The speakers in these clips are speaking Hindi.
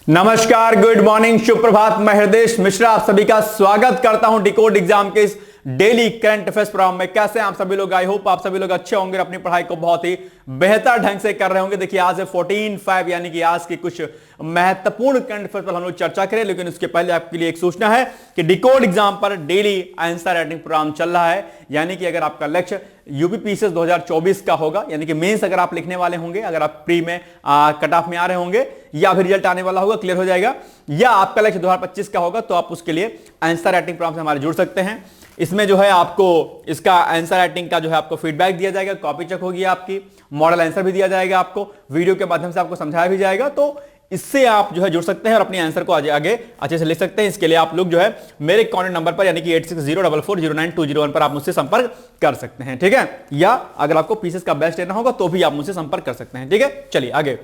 नमस्कार, गुड मॉर्निंग, सुप्रभात। मैं हृदय मिश्रा आप सभी का स्वागत करता हूं डिकोड एग्जाम के इस डेली करंट अफेयर्स प्रोग्राम में। कैसे हैं आप सभी लोग? आई होप आप सभी लोग अच्छे होंगे, अपनी पढ़ाई को बहुत ही बेहतर ढंग से कर रहे होंगे। देखिए आज है 14/5 यानी कि आज की कुछ महत्वपूर्ण करंट अफेयर्स पर हम लोग चर्चा करें, लेकिन उसके पहले आपके लिए एक सूचना है कि डिकोड एग्जाम पर डेली आंसर राइटिंग प्रोग्राम चल रहा है। यानी कि अगर आपका लक्ष्य यूपीपीसीएस 2024 का होगा, यानी कि मेंस अगर आप लिखने वाले होंगे, अगर आप प्री में कट ऑफ में आ रहे होंगे या फिर रिजल्ट आने वाला होगा, क्लियर हो जाएगा, या आपका लक्ष्य 2025 का होगा, तो आप उसके लिए आंसर राइटिंग प्रोग्राम से हमारे जुड़ सकते हैं। इसमें जो है आपको इसका आंसर राइटिंग का जो है आपको फीडबैक दिया जाएगा, कॉपी चेक होगी आपकी, मॉडल आंसर भी दिया जाएगा, आपको वीडियो के माध्यम से आपको समझाया भी जाएगा। तो इससे आप जो है जुड़ सकते हैं और अपने आंसर को आगे अच्छे से लिख सकते हैं। इसके लिए आप लोग जो है मेरे कॉन्टैक्ट नंबर पर यानी कि 8604409201 पर आप मुझसे संपर्क कर सकते हैं, ठीक है। या अगर आपको पीसीएस का बेस्ट लेना होगा तो भी आप मुझसे संपर्क कर सकते हैं, ठीक है। चलिए आगे,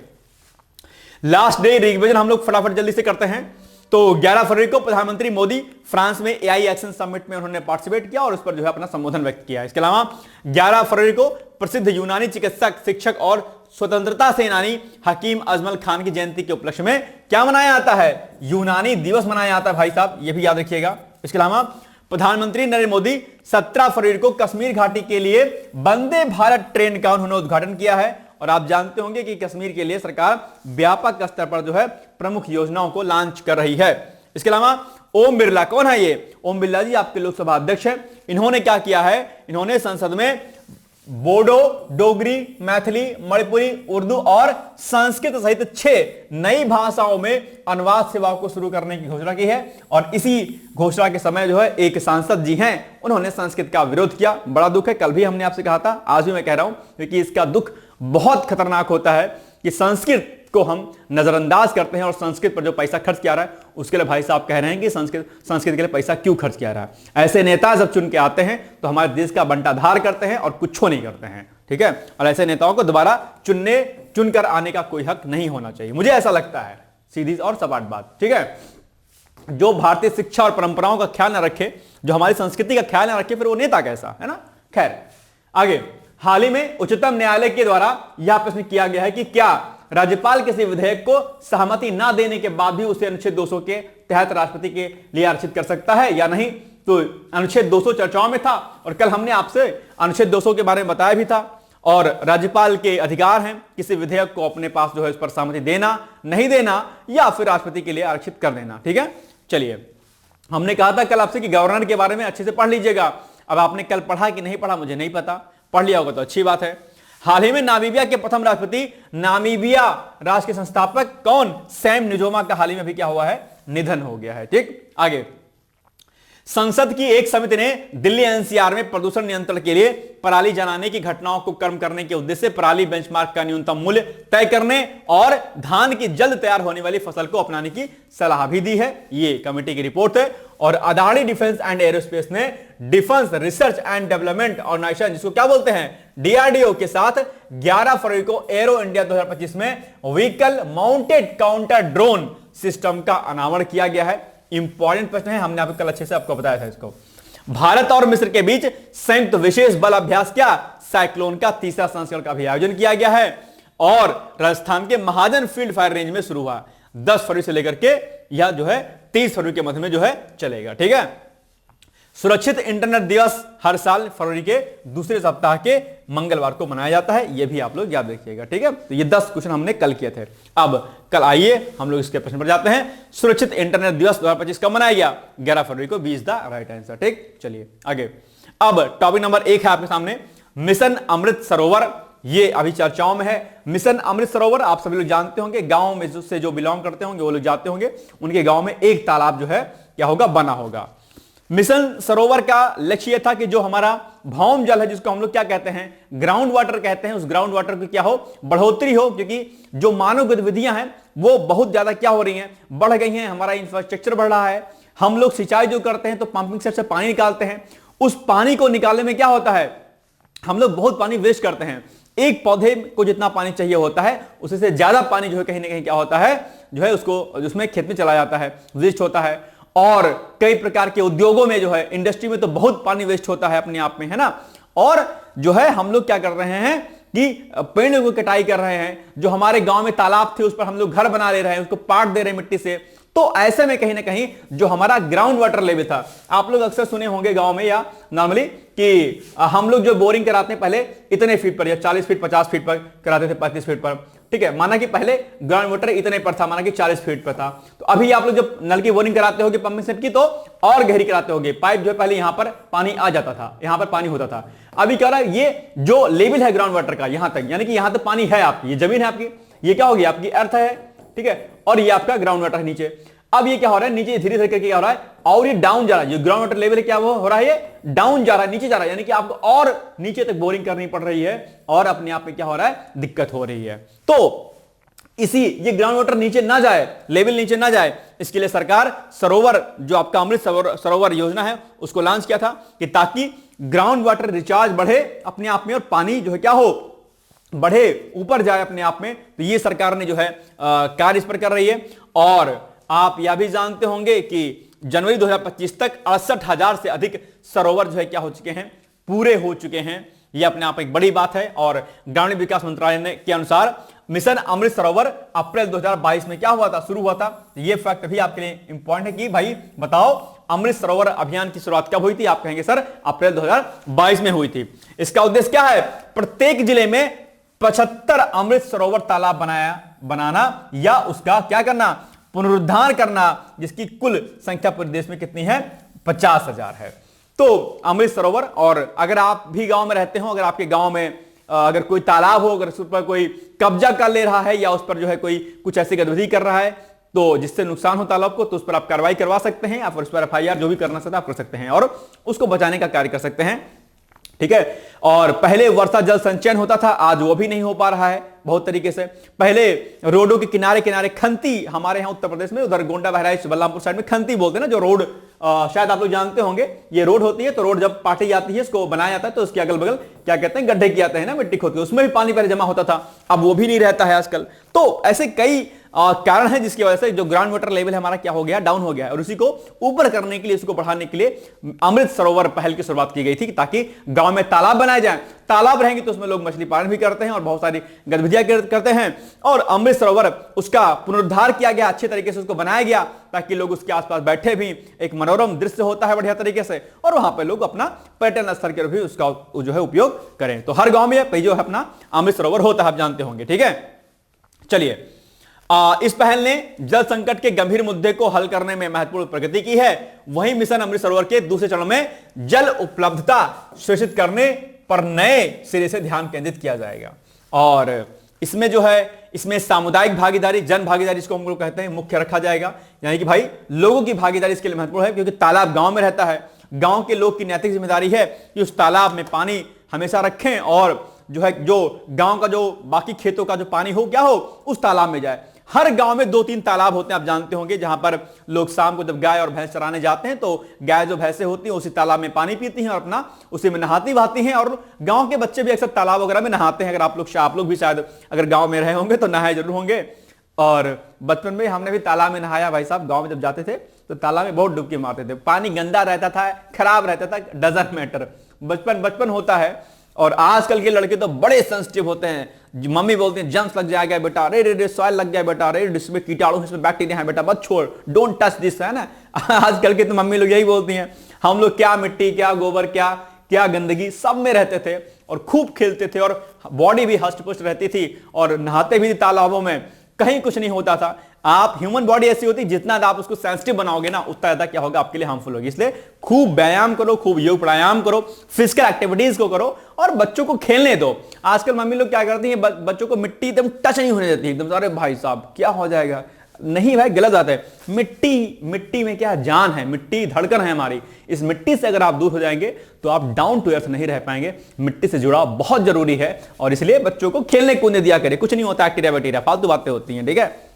लास्ट डे रिवीजन हम लोग फटाफट जल्दी से करते हैं। तो 11 फरवरी को प्रधानमंत्री मोदी फ्रांस में एआई एक्शन समिट में उन्होंने पार्टिसिपेट किया और उस पर जो है अपना संबोधन व्यक्त किया। इसके अलावा 11 फरवरी को प्रसिद्ध यूनानी चिकित्सक, शिक्षक और स्वतंत्रता सेनानी हकीम अजमल खान की जयंती के उपलक्ष्य में क्या मनाया जाता है? यूनानी दिवस मनाया जाता है भाई साहब, यह भी याद रखिएगा। इसके अलावा प्रधानमंत्री नरेंद्र मोदी 17 फरवरी को कश्मीर घाटी के लिए वंदे भारत ट्रेन का उन्होंने उद्घाटन किया है। और आप जानते होंगे कि कश्मीर के लिए सरकार व्यापक स्तर पर जो है प्रमुख योजनाओं को लॉन्च कर रही है। इसके अलावा ओम बिरला, कौन है ये? ओम बिरला जी आपके लोकसभा अध्यक्ष हैं। इन्होंने क्या किया है? इन्होंने संसद में बोडो, डोगरी, मैथिली, मणिपुरी, उर्दू और संस्कृत सहित 6 नई भाषाओं में अनुवाद सेवाओं को शुरू करने की घोषणा की है। और इसी घोषणा के समय जो है एक सांसद जी हैं, उन्होंने संस्कृत का विरोध किया। बड़ा दुख है, कल भी हमने आपसे कहा था, आज भी मैं कह रहा हूं, क्योंकि इसका दुख बहुत खतरनाक होता है कि संस्कृत को हम नजरअंदाज करते हैं और संस्कृत पर जो पैसा खर्च किया रहा है उसके लिए भाई साहब कह रहे हैं कि संस्कृत के लिए पैसा क्यों खर्च किया रहा है। ऐसे नेता जब चुन के आते हैं तो हमारे देश का बंटाधार करते हैं और कुछ नहीं करते हैं, ठीक है। और ऐसे नेताओं को दोबारा चुनकर आने का कोई हक नहीं होना चाहिए, मुझे ऐसा लगता है, सीधी और सपाट बात, ठीक है। जो भारतीय शिक्षा और परंपराओं का ख्याल न रखे, जो हमारी संस्कृति का ख्याल न रखे, फिर वो नेता कैसा है ना। खैर आगे, हाल ही में उच्चतम न्यायालय के द्वारा यह प्रश्न किया गया है कि क्या राज्यपाल किसी विधेयक को सहमति ना देने के बाद भी उसे अनुच्छेद 200 के तहत राष्ट्रपति के लिए आरक्षित कर सकता है या नहीं। तो अनुच्छेद 200 चर्चाओं में था और कल हमने आपसे अनुच्छेद 200 के बारे में बताया भी था। और राज्यपाल के अधिकार हैं किसी विधेयक को अपने पास जो है उस पर सहमति देना, नहीं देना या फिर राष्ट्रपति के लिए आरक्षित कर देना, ठीक है। चलिए, हमने कहा था कल आपसे कि गवर्नर के बारे में अच्छे से पढ़ लीजिएगा। अब आपने कल पढ़ा कि नहीं पढ़ा मुझे नहीं पता, पढ़ लिया होगा तो अच्छी बात है। हाल ही में नामीबिया के प्रथम राष्ट्रपति, नामीबिया राष्ट्र के संस्थापक कौन? सैम नुजोमा का हाल ही में भी क्या हुआ है? निधन हो गया है, ठीक। आगे, संसद की एक समिति ने दिल्ली एनसीआर में प्रदूषण नियंत्रण के लिए पराली जलाने की घटनाओं को कम करने के उद्देश्य से पराली बेंचमार्क का न्यूनतम मूल्य तय करने और धान की जल्द तैयार होने वाली फसल को अपनाने की सलाह भी दी है। ये कमेटी की रिपोर्ट है। और अदानी डिफेंस एंड एरोस्पेस ने defence research and development organisation, जिसको क्या बोलते हैं, डीआरडीओ के साथ 11 फरवरी को एरो इंडिया 2025 में vehicle mounted counter drone system का अनावरण किया गया है। इंपॉर्टेंट प्रश्न है, हमने आपको कल अच्छे से आपको बताया था इसको। भारत और मिस्र के बीच संयुक्त विशेष बल अभ्यास, क्या साइक्लोन का तीसरा संस्करण का भी आयोजन किया गया है और राजस्थान के महाजन फील्ड फायर रेंज में शुरू हुआ। 10 फरवरी से लेकर के यह जो है 30 फरवरी के मध्य में जो है चलेगा, ठीक है। सुरक्षित इंटरनेट दिवस हर साल फरवरी के दूसरे सप्ताह के मंगलवार को मनाया जाता है, यह भी आप लोग याद रखिएगा, ठीक है। तो ये 10 क्वेश्चन हमने कल किए थे। अब कल आइए हम लोग इसके प्रश्न पर जाते हैं। सुरक्षित इंटरनेट दिवस 2025 कब मनाया गया? 11 फरवरी को, 20 द राइट आंसर, ठीक। चलिए आगे, अब टॉपिक नंबर 1 है आपके सामने, मिशन अमृत सरोवर। ये अभी चर्चाओं में है। मिशन अमृत सरोवर आप सभी लोग जानते होंगे, गांव में से जो बिलोंग करते होंगे वो लोग जाते होंगे, उनके गांव में एक तालाब जो है क्या होगा, बना होगा। मिशन सरोवर का लक्ष्य था कि जो हमारा भौम जल है, जिसको हम लोग क्या कहते हैं, ग्राउंड वाटर कहते हैं, उस ग्राउंड वाटर की क्या हो, बढ़ोतरी हो, क्योंकि जो मानव गतिविधियां हैं वो बहुत ज्यादा क्या हो रही हैं, बढ़ गई हैं। हमारा इंफ्रास्ट्रक्चर बढ़ रहा है, हम लोग सिंचाई जो करते हैं तो पंपिंग सेट से पानी निकालते हैं, उस पानी को निकालने में क्या होता है, हम लोग बहुत पानी वेस्ट करते हैं। एक पौधे को जितना पानी चाहिए होता है उससे से ज्यादा पानी जो है कहीं ना कहीं क्या होता है, जो है उसको उसमें खेत में चला जाता है, वेस्ट होता है। और कई प्रकार के उद्योगों में जो है, इंडस्ट्री में तो बहुत पानी वेस्ट होता है अपने आप में, है ना। और जो है हम लोग क्या कर रहे हैं कि पेड़ की कटाई कर रहे हैं, जो हमारे गांव में तालाब थे उस पर हम लोग घर बना ले रहे हैं, उसको पाट दे रहे हैं मिट्टी से। तो ऐसे में कहीं ना कहीं जो हमारा ग्राउंड वाटर लेवल था, आप लोग अक्सर सुने होंगे गांव में या नॉर्मली कि हम लोग जो बोरिंग कराते हैं पहले इतने फीट पर या 40 फीट 50 फीट पर कराते थे, 35 फीट पर, ठीक है। माना कि पहले ग्राउंड वाटर इतने पर था, माना कि 40 फीट पर था। तो अभी आप लोग जब नल की बोरिंग कराते होगे पंपिंग सेट की, तो और गहरी कराते होगे। पाइप जो है पहले यहां पर पानी आ जाता था, यहां पर पानी होता था। अभी क्या हो रहा है, ये जो लेवल है ग्राउंड वाटर का यहां तक, यानी कि यहां तक पानी है आपकी, ये जमीन है आपकी, ये क्या होगी आपकी अर्थ है, ठीक है, और ये आपका ग्राउंड वाटर है नीचे। अब ये क्या हो रहा है, नीचे धीरे धीरे करके क्या हो रहा है, और ये डाउन जा रहा है। जो ग्राउंड वाटर लेवल है क्या वो हो रहा है, ये डाउन जा रहा है, नीचे जा रहा है, यानी कि आपको और नीचे तक बोरिंग करनी पड़ रही है, और अपने आप में क्या हो रहा है, दिक्कत हो रही है। तो इसी ये ग्राउंड वाटर नीचे ना जाए, लेवल नीचे ना जाए, इसके लिए सरकार सरोवर, जो आपका अमृत सरोवर योजना है, उसको लॉन्च किया था कि ताकि ग्राउंड वाटर रिचार्ज बढ़े अपने आप में, और पानी जो है क्या हो, बढ़े, ऊपर जाए अपने आप में। तो ये सरकार ने जो है कार्य इस पर कर रही है। और आप यह भी जानते होंगे कि जनवरी 2025 तक 68,000 से अधिक सरोवर जो है क्या हो चुके हैं, पूरे हो चुके हैं। यह अपने आप एक बड़ी बात है। और ग्रामीण विकास मंत्रालय के अनुसार मिशन अमृत सरोवर अप्रैल 2022 में क्या हुआ था, शुरू हुआ था। यह फैक्ट भी आपके लिए इंपॉर्टेंट है कि भाई बताओ अमृत सरोवर अभियान की शुरुआत कब हुई थी। आप कहेंगे सर अप्रैल 2022 में हुई थी। इसका उद्देश्य क्या है, प्रत्येक जिले में 75 अमृत सरोवर तालाब बनाना या उसका क्या करना, पुनरुद्धार करना, जिसकी कुल संख्या पूरे देश में कितनी है, 50,000 है। तो अमृत सरोवर, और अगर आप भी गांव में रहते हो, अगर आपके गांव में अगर कोई तालाब हो, अगर उस पर कोई कब्जा कर ले रहा है या उस पर जो है कोई कुछ ऐसी गतिविधि कर रहा है तो जिससे नुकसान हो तालाब को, तो उस पर आप कार्रवाई करवा सकते हैं, आप उस पर FIR जो भी करना चाहते हैं आप कर सकते हैं और उसको बचाने का कार्य कर सकते हैं, ठीक है। और पहले वर्षा जल संचयन होता था, आज वो भी नहीं हो पा रहा है बहुत तरीके से। पहले रोडों के किनारे किनारे खंती, हमारे यहाँ उत्तर प्रदेश में उधर गोंडा बहराइच बलरामपुर साइड में खंती बोलते हैं ना, जो रोड शायद आप लोग जानते होंगे, ये रोड होती है। तो रोड जब पाटी जाती है, इसको बनाया जाता है, तो उसके अगल बगल क्या कहते हैं, गड्ढे किए जाते हैं ना, मिट्टी खोद के, उसमें भी पानी पहले जमा होता था, अब वो भी नहीं रहता है आजकल। तो ऐसे कई कारण है जिसकी वजह से जो ग्राउंड वाटर लेवल हमारा क्या हो गया, डाउन हो गया है। और उसी को ऊपर करने के लिए, इसको बढ़ाने के लिए अमृत सरोवर पहल की शुरुआत की गई थी, ताकि गांव में तालाब बनाए जाएं। तालाब रहेंगे तो उसमें लोग मछली पालन भी करते हैं और बहुत सारी गतिविधियां करते हैं। और अमृत सरोवर, उसका पुनरुद्धार किया गया, अच्छे तरीके से उसको बनाया गया, ताकि लोग उसके आसपास बैठे भी, एक मनोरम दृश्य होता है बढ़िया तरीके से, और वहां पर लोग अपना पर्यटन स्थल के भी उसका जो है उपयोग करें। तो हर गांव में जो है अपना अमृत सरोवर होता है, आप जानते होंगे, ठीक है। चलिए, इस पहल ने जल संकट के गंभीर मुद्दे को हल करने में महत्वपूर्ण प्रगति की है। वहीं मिशन अमृत सरोवर के दूसरे चरण में जल उपलब्धता सुनिश्चित करने पर नए सिरे से ध्यान केंद्रित किया जाएगा। और इसमें जो है, इसमें सामुदायिक भागीदारी, जन भागीदारी इसको हम लोग कहते हैं, मुख्य रखा जाएगा। यानी कि भाई लोगों की भागीदारी इसके लिए महत्वपूर्ण है, क्योंकि तालाब गांव में रहता है। गांव के लोग की नैतिक जिम्मेदारी है कि उस तालाब में पानी हमेशा रखें, और जो है जो गांव का जो बाकी खेतों का जो पानी हो क्या हो, उस तालाब में जाए। हर गांव में 2-3 तालाब होते हैं, आप जानते होंगे, जहां पर लोग शाम को जब गाय और भैंस चराने जाते हैं, तो गाय जो भैंसें होती हैं उसी तालाब में पानी पीती हैं और अपना उसी में नहाती बहाती हैं। और गांव के बच्चे भी अक्सर तालाब वगैरह में नहाते हैं। अगर आप लोग भी शायद अगर गांव में रहे होंगे तो नहाए जरूर होंगे। और बचपन में हमने भी तालाब में नहाया भाई साहब। गांव में जब जाते थे तो तालाब में बहुत डुबकी मारते थे। पानी गंदा रहता था, खराब रहता था, डजंट मैटर, बचपन होता है। और आजकल के लड़के तो बड़े सेंसिटिव होते हैं। मम्मी बोलती हैं जम्स लग जाएगा बेटा, रे सॉइल लग गया बेटा, रे इसमें कीटाणु, इसमें बैक्टीरिया है बेटा, बस छोड़, डोंट टच दिस, है ना। आजकल के तो मम्मी लोग यही बोलती हैं। हम लोग क्या मिट्टी, क्या गोबर, क्या गंदगी, सब में रहते थे और खूब खेलते थे, और बॉडी भी हष्ट पुष्ट रहती थी, और नहाते भी तालाबों में, कहीं कुछ नहीं होता था। आप ह्यूमन बॉडी ऐसी होती है, जितना आप उसको सेंसिटिव बनाओगे ना, उतना ज्यादा क्या होगा, आपके लिए हार्मफुल होगी। इसलिए खूब व्यायाम करो, खूब योग प्राणायाम करो, फिजिकल एक्टिविटीज को करो, और बच्चों को खेलने दो। आजकल मम्मी लोग क्या करती हैं, बच्चों को मिट्टी एकदम टच नहीं होने देती एकदम। अरे भाई साहब क्या हो जाएगा, नहीं भाई, गलत बात है। मिट्टी में क्या जान है, मिट्टी धड़कन है हमारी। इस मिट्टी से अगर आप दूर हो जाएंगे तो आप डाउन टू अर्थ नहीं रह पाएंगे। मिट्टी से जुड़ाव बहुत जरूरी है, और इसलिए बच्चों को खेलने कूदने दिया करें। कुछ नहीं होता, बैक्टीरिया फालतू बातें होती हैं, ठीक है।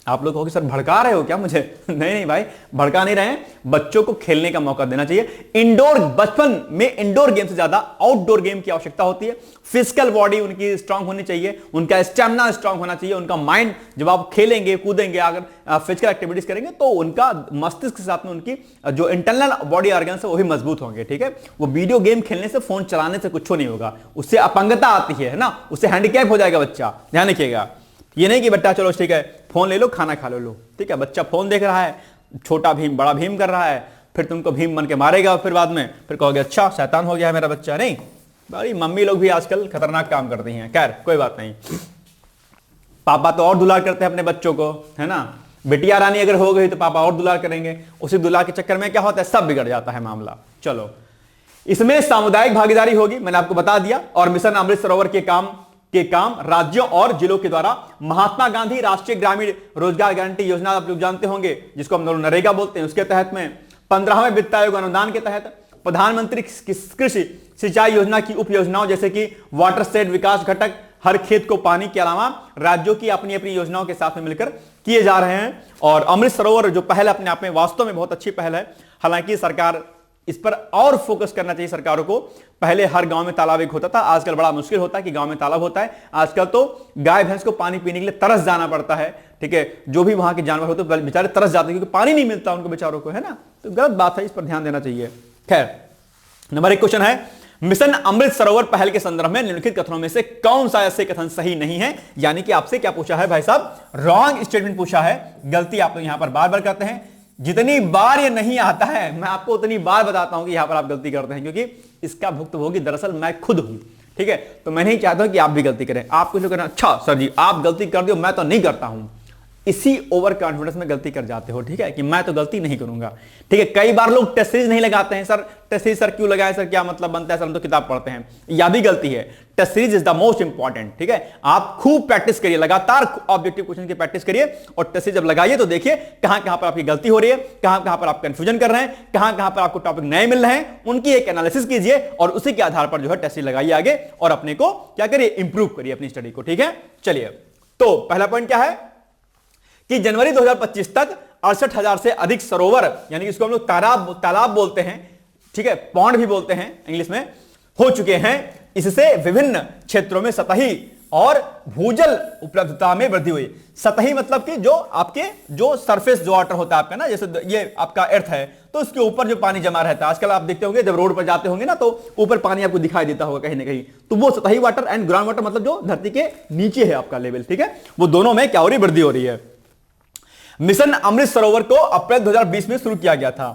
आप लोग कहोगे सर भड़का रहे हो क्या मुझे? नहीं नहीं भाई, भड़का नहीं रहे हैं, बच्चों को खेलने का मौका देना चाहिए। इंडोर, बचपन में इंडोर गेम से ज्यादा आउटडोर गेम की आवश्यकता होती है। फिजिकल बॉडी उनकी स्ट्रांग होनी चाहिए, उनका स्टेमिना स्ट्रांग होना चाहिए, उनका माइंड, जब आप खेलेंगे कूदेंगे, अगर फिजिकल एक्टिविटीज करेंगे तो उनका मस्तिष्क के साथ में उनकी जो इंटरनल बॉडी ऑर्गन्स है वो भी मजबूत होंगे। ठीक है, वो वीडियो गेम खेलने से, फोन चलाने से कुछ नहीं होगा, उससे अपंगता आती है ना, उससे हैंडीकैप हो जाएगा बच्चा। ध्यान रखिएगा, ये नहीं कि बेटा चलो ठीक है फोन ले लो, खाना खा लो। ठीक है, बच्चा फोन देख रहा है, छोटा भीम बड़ा भीम कर रहा है, फिर तुमको भीम बन के मारेगा, फिर बाद में फिर कहोगे अच्छा शैतान हो गया है मेरा बच्चा। नहीं भाई, मम्मी लोग भी आजकल खतरनाक काम करती हैं। खैर कोई बात नहीं, पापा तो और दुलार करते हैं अपने बच्चों को, है ना। बिटिया रानी अगर हो गई तो पापा और दुलार करेंगे, उसी दुलार के चक्कर में क्या होता है, सब बिगड़ जाता है मामला। चलो, इसमें सामुदायिक भागीदारी होगी, मैंने आपको बता दिया। और मिशन अमृत सरोवर के काम राज्यों और जिलों के द्वारा महात्मा गांधी राष्ट्रीय ग्रामीण रोजगार गारंटी योजना, आप लोग जानते होंगे, जिसको हम नरेगा बोलते हैं, उसके तहत में 15वें वित्त आयोग अनुदान के तहत प्रधानमंत्री कृषि सिंचाई योजना की उप योजनाओं जैसे कि वाटरशेड विकास घटक, हर खेत को पानी के अलावा राज्यों की अपनी अपनी योजनाओं के साथ में मिलकर किए जा रहे हैं। और अमृत सरोवर जो पहल अपने आप में वास्तव में बहुत अच्छी पहल है। हालांकि सरकार इस पर और फोकस करना चाहिए सरकारों को। पहले हर गांव में तालाब एक होता था, आजकल बड़ा मुश्किल होता है कि गांव में तालाब होता है। आजकल तो गाय भैंस को पानी पीने के लिए तरस जाना पड़ता है। ठीक है, जो भी वहां के जानवर होते हैं बेचारे तरस जाते हैं क्योंकि पानी नहीं मिलता उनको बेचारों को, है ना। तो गलत बात है, इस पर ध्यान देना चाहिए। खैर, नंबर 1 क्वेश्चन है, मिशन अमृत सरोवर पहल के संदर्भ में निम्नलिखित कथनों में से कौन सा ऐसे कथन सही नहीं है। यानी कि आपसे क्या पूछा है भाई साहब, रॉन्ग स्टेटमेंट पूछा है। गलती आप लोग यहां पर बार बार करते हैं। जितनी बार ये नहीं आता है मैं आपको उतनी बार बताता हूं कि यहां पर आप गलती करते हैं, क्योंकि इसका भुक्तभोगी दरअसल मैं खुद हूं। ठीक है, तो मैं नहीं चाहता हूं कि आप भी गलती करें। आप कुछ लोग कहना अच्छा सर जी आप गलती कर दो, मैं तो नहीं करता हूं। इसी ओवर कॉन्फिडेंस में गलती कर जाते हो। ठीक है, कि मैं तो गलती नहीं करूंगा। ठीक है, कई बार लोग टेस्ट सीरीज नहीं लगाते हैं। सर टेस्ट सीरीज सर क्यों लगाए, सर क्या मतलब बनता है, सर हम तो किताब पढ़ते हैं। यह भी गलती है। Test series is the most important. ठीक है, आप खूब प्रैक्टिस करिए, लगातार ऑब्जेक्टिव क्वेश्चन की प्रैक्टिस करिए, और टेस्ट सीरीज जब लगाइए तो देखिए कहां कहां पर आपकी गलती हो रही है, कहां कहां पर आप कंफ्यूजन कर रहे हैं, कहां कहां पर आपको टॉपिक नए मिल रहे हैं, उनकी एक एनालिसिस कीजिए और उसी के आधार पर जो है टेस्ट सीरीज लगाइए आगे, और अपने को क्या करिए, इंप्रूव करिए अपनी स्टडी को। ठीक है, चलिए, तो पहला पॉइंट क्या है कि जनवरी 2025 तक 68,000 से अधिक सरोवर, यानी कि इसको हम लोग तालाब बोलते हैं, ठीक है, पॉन्ड भी बोलते हैं इंग्लिश में, हो चुके हैं। इससे विभिन्न क्षेत्रों में सतही और भूजल उपलब्धता में वृद्धि हुई। सतही मतलब कि जो आपके जो सरफेस जो वाटर होता है आपका ना, जैसे ये आपका अर्थ है तो उसके ऊपर जो पानी जमा रहता है, आजकल आप देखते होंगे जब रोड पर जाते होंगे ना तो ऊपर पानी आपको दिखाई देता होगा कहीं ना कहीं, तो वो सतही वाटर एंड ग्राउंड वाटर मतलब जो धरती के नीचे है आपका लेवल। ठीक है, वो दोनों में क्या हो रही, वृद्धि हो रही है। मिशन अमृत सरोवर को अप्रैल 2020 में शुरू किया गया था।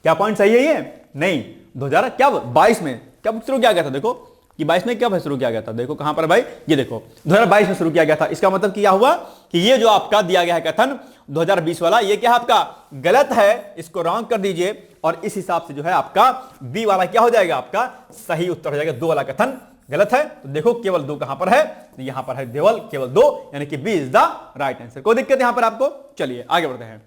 क्या पॉइंट सही है ये? नहीं, 2022 में क्या शुरू किया गया था? देखो कि 22 में क्या शुरू किया गया था, देखो कहां पर भाई, ये देखो 2022 में शुरू किया गया था। इसका मतलब क्या हुआ कि ये जो आपका दिया गया है कथन 2020 वाला, ये क्या आपका गलत है, इसको रॉन्ग कर दीजिए, और इस हिसाब से जो है आपका बी वाला क्या हो जाएगा, आपका सही उत्तर हो जाएगा। 2 वाला कथन गलत है। तो देखो केवल 2 कहां पर है, तो यहां पर है केवल 2, यानी कि B is the right answer. कोई दिक्कत यहां पर आपको? चलिए आगे बढ़ते हैं।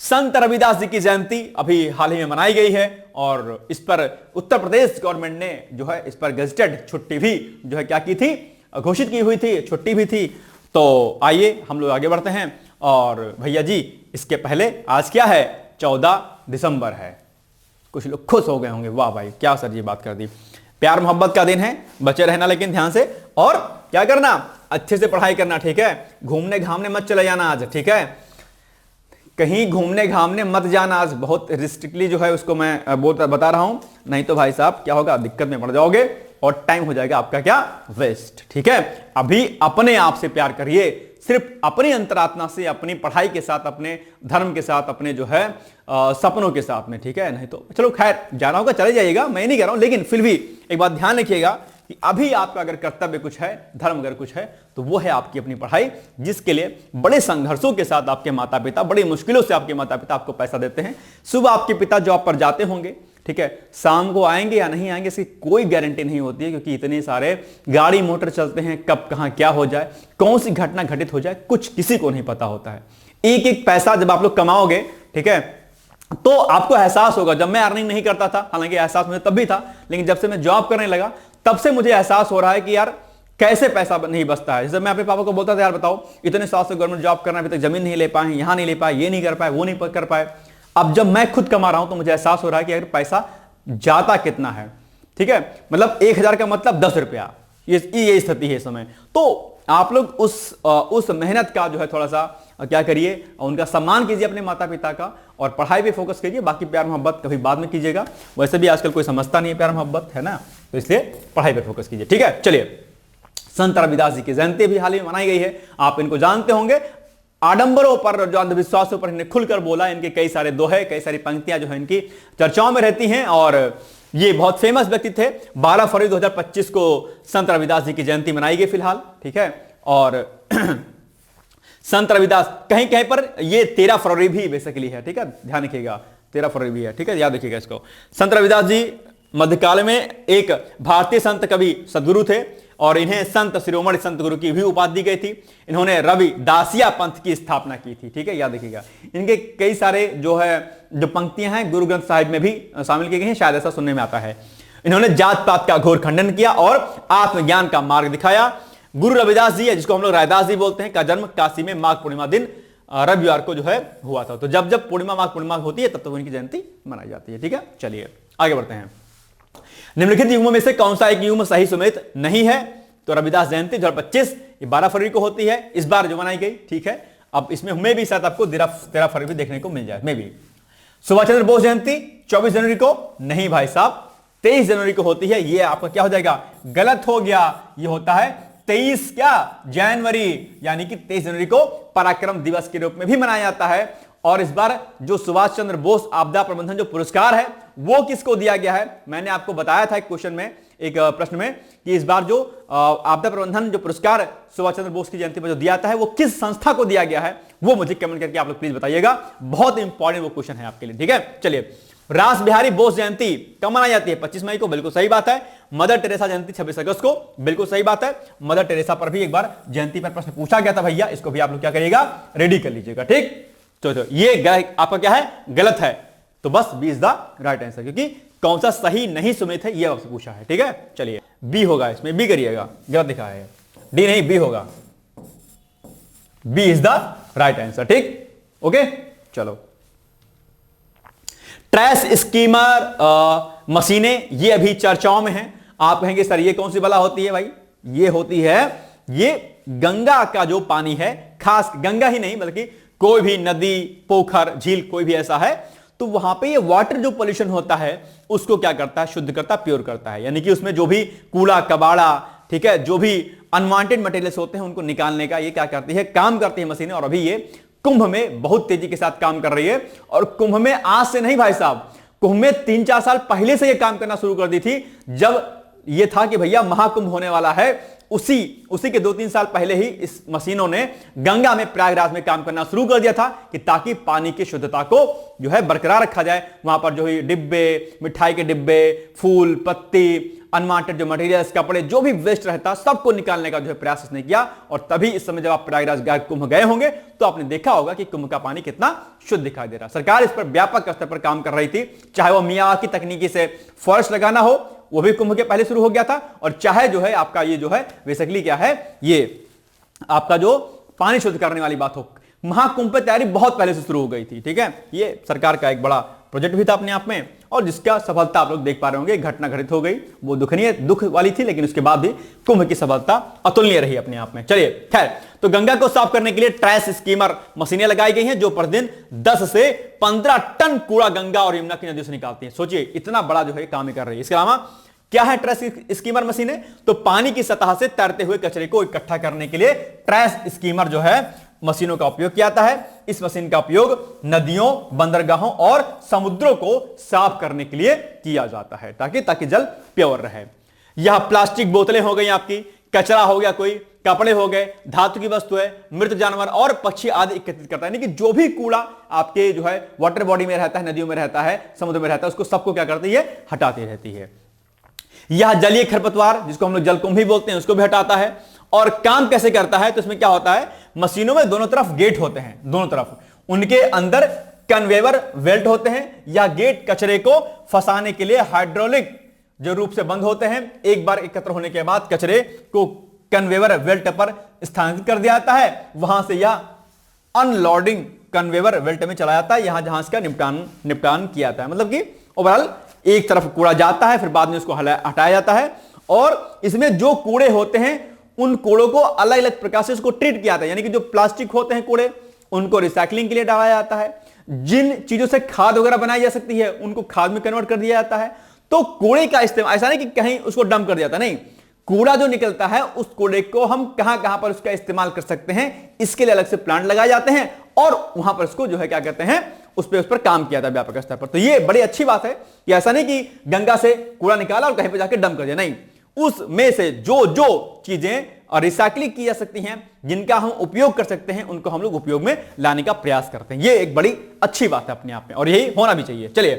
संत रविदास जी की जयंती अभी हाल ही में मनाई गई है, और इस पर उत्तर प्रदेश गवर्नमेंट ने जो है इस पर गजटेड छुट्टी भी जो है क्या की थी, घोषित की हुई थी, छुट्टी भी थी। तो आइए हम लोग आगे बढ़ते हैं। और भैया जी इसके पहले आज क्या है, 14 दिसंबर है। कुछ लोग खुश हो गए होंगे, वाह भाई क्या सर जी बात कर दी। प्यार मोहब्बत का दिन है, बचे रहना लेकिन ध्यान से, और क्या करना, अच्छे से पढ़ाई करना। ठीक है, घूमने घामने मत चले जाना आज। ठीक है, कहीं घूमने घामने मत जाना आज, बहुत रिस्ट्रिक्टली जो है उसको मैं बता रहा हूं, नहीं तो भाई साहब क्या होगा, दिक्कत में पड़ जाओगे और टाइम हो जाएगा आपका क्या, वेस्ट। ठीक है, अभी अपने आप से प्यार करिए, सिर्फ अपनी अंतरात्मा से, अपनी पढ़ाई के साथ, अपने धर्म के साथ, अपने जो है सपनों के साथ में। ठीक है, नहीं तो चलो खैर जाना होगा चले जाइएगा, मैं नहीं कह रहा हूं, लेकिन फिर भी एक बात ध्यान रखिएगा कि अभी आपका अगर कर्तव्य कुछ है, धर्म अगर कुछ है, तो वो है आपकी अपनी पढ़ाई, जिसके लिए बड़े संघर्षों के साथ आपके माता पिता, बड़ी मुश्किलों से आपके माता पिता आपको पैसा देते हैं। सुबह आपके पिता जॉब पर जाते होंगे, ठीक है, शाम को आएंगे या नहीं आएंगे इसकी कोई गारंटी नहीं होती है, क्योंकि इतने सारे गाड़ी मोटर चलते हैं, कब कहां क्या हो जाए, कौन सी घटना घटित हो जाए, कुछ किसी को नहीं पता होता है। एक एक पैसा जब आप लोग कमाओगे, ठीक है, तो आपको एहसास होगा। जब मैं अर्निंग नहीं करता था, हालांकि एहसास मुझे तब भी था, लेकिन जब से मैं जॉब करने लगा तब से मुझे एहसास हो रहा है कि यार कैसे पैसा नहीं बचता है। जैसे मैं अपने पापा को बोलता था, यार बताओ इतने साल से गवर्नमेंट जॉब करना, अभी तक जमीन नहीं ले पाए, यहां नहीं ले पाए, ये नहीं कर पाए, वो नहीं कर पाए। अब जब मैं खुद कमा रहा हूं तो मुझे एहसास हो रहा है कि अगर पैसा जाता कितना है, ठीक है, मतलब 1000 का मतलब 10 रुपया, ये स्थिति है इस समय। तो आप लोग उस मेहनत का जो है थोड़ा सा क्या करिए, उनका सम्मान कीजिए अपने माता पिता का, और पढ़ाई पे फोकस कीजिए। बाकी प्यार मोहब्बत कभी बाद में कीजिएगा, वैसे भी आजकल कोई समझता नहीं है प्यार मोहब्बत, है ना, तो इसलिए पढ़ाई पे फोकस कीजिए, ठीक है। चलिए, संत रविदास जी की जयंती भी हाल ही में मनाई गई है, आप इनको जानते होंगे। आडंबरों पर, जो अंधविश्वासों पर इन्हें खुलकर बोला, इनके कई सारे दोहे, कई सारी पंक्तियां जो है इनकी चर्चाओं में रहती हैं, और ये बहुत फेमस व्यक्ति थे। 12 फरवरी 2025 को संत रविदास जी की जयंती मनाई गई फिलहाल, ठीक है। और संत रविदास कहीं कहीं पर ये 13 फरवरी भी बेसिकली है, ठीक है, ध्यान रखिएगा, 13 फरवरी भी है, ठीक है, याद रखिएगा इसको। संत रविदास जी मध्यकाल में एक भारतीय संत कवि सदगुरु थे, और इन्हें संत शिरोमणि संत गुरु की भी उपाधि दी गई थी। इन्होंने रविदासिया पंथ की स्थापना की थी, ठीक है, याद रखिएगा। इनके कई सारे जो पंक्तियां हैं गुरु ग्रंथ साहिब में भी शामिल की गई हैं, शायद ऐसा सुनने में आता है। इन्होंने जात पात का घोर खंडन किया और आत्मज्ञान का मार्ग दिखाया। गुरु रविदास जी है, जिसको हम लोग रैदास जी बोलते हैं, का जन्म काशी में माघ पूर्णिमा दिन रविवार को जो है हुआ था। तो जब जब पूर्णिमा माघ पूर्णिमा होती है तब तक उनकी जयंती मनाई जाती है, ठीक है। चलिए आगे बढ़ते हैं। निम्नलिखित युग्मों में से कौन सा एक युग्म सही सुमेलित नहीं है? तो रविदास जयंती 2025 ये 12 फरवरी को होती है, इस बार जो मनाई गई, ठीक है। अब इसमें में भी शायद आपको 13 फरवरी भी देखने को मिल जाए, में भी। सुभाष चंद्र बोस जयंती 24 जनवरी को नहीं भाई साहब, 23 जनवरी को होती है। ये आपका क्या हो जाएगा, गलत हो गया। ये होता है 23 क्या जनवरी, यानी कि 23 जनवरी को पराक्रम दिवस के रूप में भी मनाया जाता है। और इस बार जो सुभाष चंद्र बोस आपदा प्रबंधन जो पुरस्कार है वो किसको दिया गया है? मैंने आपको बताया था एक क्वेश्चन में, एक प्रश्न में, कि इस बार जो आपदा प्रबंधन जो पुरस्कार सुभाष चंद्र बोस की जयंती पर जो दिया जाता है वो किस संस्था को दिया गया है, वो मुझे कमेंट करके आप लोग प्लीज बताइएगा। बहुत इंपॉर्टेंट वो क्वेश्चन है आपके लिए, ठीक है। चलिए, रास बिहारी बोस जयंती कब मनाई जाती है? 25 मई को, बिल्कुल सही बात है। मदर टेरेसा जयंती 26 अगस्त को, बिल्कुल सही बात है। मदर टेरेसा पर भी एक बार जयंती पर प्रश्न पूछा गया था भैया, इसको भी आप लोग क्या करिएगा, रेडी कर लीजिएगा, ठीक। तो ये आपका क्या है, गलत है। तो बस B is the right answer, क्योंकि कौन सा सही नहीं सुमित है ये आपसे पूछा है, ठीक है। चलिए, बी होगा, इसमें बी करिएगा, गलत दिखा है, डी नहीं बी होगा, B is the right answer, ठीक। ओके, चलो। ट्रैश स्कीमर मशीनें ये अभी चर्चाओं में हैं। आप कहेंगे सर ये कौन सी बला होती है भाई? ये होती है, ये गंगा का जो पानी है, खास गंगा ही नहीं बल्कि कोई भी नदी, पोखर, झील कोई भी ऐसा है, तो वहां पे ये वाटर जो पोल्यूशन होता है उसको क्या करता है, शुद्ध करता, प्योर करता है। यानी कि उसमें जो भी कूड़ा कबाड़ा, ठीक है, जो भी अनवांटेड मटेरियल्स होते हैं उनको निकालने का ये क्या करती है, काम करती है मशीनें। और अभी ये कुंभ में बहुत तेजी के साथ काम कर रही है। और कुंभ में आज से नहीं भाई साहब, कुंभ में 3-4 साल पहले से ये काम करना शुरू कर दी थी। जब ये था कि भैया महाकुंभ होने वाला है, उसी के 2-3 साल पहले ही इस मशीनों ने गंगा में, प्रयागराज में काम करना शुरू कर दिया था कि ताकि पानी की शुद्धता को जो है बरकरार रखा जाए। वहां पर जो है डिब्बे, मिठाई के डिब्बे, फूल पत्ती, अनवांटेड जो मटेरियल्स, कपड़े, जो भी वेस्ट रहता सबको निकालने का जो है प्रयास इसने किया। और तभी इस समय जब आप प्रयागराज कुंभ गए होंगे तो आपने देखा होगा कि कुंभ का पानी कितना शुद्ध दिखाई दे रहा। सरकार इस पर व्यापक स्तर पर काम कर रही थी, चाहे वो मियावाकी तकनीकी से फॉरेस्ट लगाना हो, वो भी कुंभ के पहले शुरू हो गया था। और चाहे जो है आपका ये जो है बेसिकली क्या है, ये आपका जो पानी शुद्ध करने वाली बात हो, महाकुंभ पे तैयारी बहुत पहले से शुरू हो गई थी, ठीक है। ये सरकार का एक बड़ा प्रोजेक्ट भी था अपने आप में, और जिसका सफलता आप लोग देख पा रहे होंगे, घटना घटित हो गई, वो दुखनीय दुख वाली थी, लेकिन उसके बाद भी कुंभ की सफलता अतुलनीय रही अपने आप में। चलिए खैर, तो गंगा को साफ करने के लिए ट्रैश स्कीमर मशीनें लगाई गई हैं, जो प्रतिदिन 10 से 15 टन कूड़ा गंगा और यमुना की नदियों से निकालती हैं। सोचिए इतना बड़ा जो है काम कर रही है। इसके अलावा क्या है ट्रैश स्कीमर मशीनें? तो पानी की सतह से तैरते हुए कचरे को इकट्ठा करने के लिए ट्रैश स्कीमर जो है मशीनों का उपयोग किया जाता है। इस मशीन का उपयोग नदियों, बंदरगाहों और समुद्रों को साफ करने के लिए किया जाता है, ताकि जल प्योर रहे। यह प्लास्टिक बोतलें हो गई, आपकी कचरा हो गया, कोई कपड़े हो गए, धातु की वस्तु है, मृत जानवर और पक्षी आदि एकत्रित करता है। यानी कि जो भी कूड़ा आपके जो है वाटर बॉडी में रहता है, नदियों में रहता है, समुद्र में रहता है, उसको सबको क्या करती है, हटाती रहती है। यह जलीय खरपतवार, जिसको हम लोग जलकुंभी बोलते हैं, उसको भी हटाता है। और काम कैसे करता है? तो इसमें क्या होता है, मशीनों में दोनों तरफ गेट होते हैं, दोनों तरफ उनके अंदर कन्वेयर बेल्ट होते हैं। यह गेट कचरे को फंसाने के लिए हाइड्रोलिक जो रूप से बंद होते हैं। एक बार एकत्र होने के बाद कचरे को कन्वेयर बेल्ट पर स्थानांतरित कर दिया जाता है। वहां से यह अनलोडिंग कन्वेयर बेल्ट में चला जाता है, यहां जहां इसका निपटान किया जाता है। मतलब कि ओवरऑल एक तरफ कूड़ा जाता है, फिर बाद में उसको हटाया जाता है, और इसमें जो कूड़े होते हैं उन कूड़ों को अलग अलग प्रकार से उसको ट्रीट किया जाता है। यानी कि जो प्लास्टिक होते हैं कूड़े, उनको रिसाइकलिंग के लिए डाला जाता है। जिन चीजों से खाद वगैरह बनाई जा सकती है उनको खाद में कन्वर्ट कर दिया जाता है। तो कूड़े का इस्तेमाल ऐसा नहीं कि कहीं उसको डंप कर दिया जाता, नहीं, कूड़ा जो निकलता है उस कूड़े को हम कहां कहां पर उसका इस्तेमाल कर सकते हैं, इसके लिए अलग से प्लांट लगाए जाते हैं, और वहां पर उसको जो है क्या कहते हैं, उस पर काम किया था व्यापक स्तर पर। तो ये बड़ी अच्छी बात है कि ऐसा नहीं कि गंगा से कूड़ा निकाला और कहीं पर जाकर डंप कर दिया, नहीं, उसमें से जो जो चीजें रिसाइकलिंग की जा सकती हैं, जिनका हम उपयोग कर सकते हैं, उनको हम लोग उपयोग में लाने का प्रयास करते हैं। ये एक बड़ी अच्छी बात है अपने आप में, और यही होना भी चाहिए। चलिए,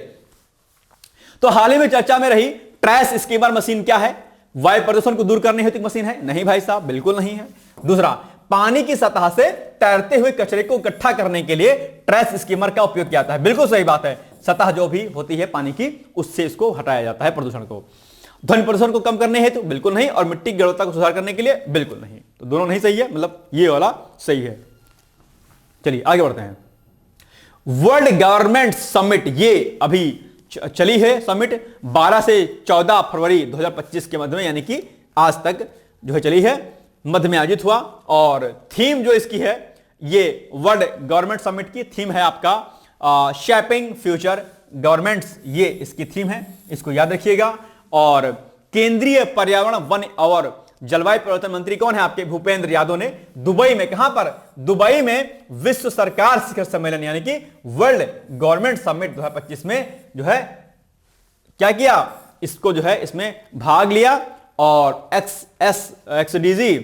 तो हाल ही में चर्चा में रही ट्रैश स्कीमर मशीन क्या है? वायु प्रदूषण को दूर करने हेतु मशीन है? नहीं भाई साहब, बिल्कुल नहीं है। दूसरा, पानी की सतह से तैरते हुए कचरे को इकट्ठा करने के लिए ट्रैश स्कीमर का उपयोग किया जाता है। बिल्कुल सही बात है, सतह जो भी होती है पानी की, उससे इसको हटाया जाता है प्रदूषण को। ध्वनि प्रदूषण को कम करने हेतु? बिल्कुल नहीं। और मिट्टी की गुणवत्ता को सुधार करने के लिए? बिल्कुल नहीं। तो दोनों नहीं सही है, मतलब ये वाला सही है। चलिए आगे बढ़ते हैं। वर्ल्ड गवर्नमेंट समिट, ये अभी चली है समिट 12 से 14 फरवरी 2025 के मध्य में, यानी कि आज तक जो है चली है, मध्य में आयोजित हुआ। और थीम जो इसकी है, ये वर्ल्ड गवर्नमेंट समिट की थीम है आपका शेपिंग फ्यूचर गवर्नमेंट्स, ये इसकी थीम है, इसको याद रखिएगा। और केंद्रीय पर्यावरण, वन और जलवायु परिवर्तन मंत्री कौन है आपके? भूपेंद्र यादव ने दुबई में, कहां पर? दुबई में विश्व सरकार शिखर सम्मेलन यानी कि वर्ल्ड गवर्नमेंट समिट 2025 में जो है क्या किया, इसको जो है इसमें भाग लिया। और XSDG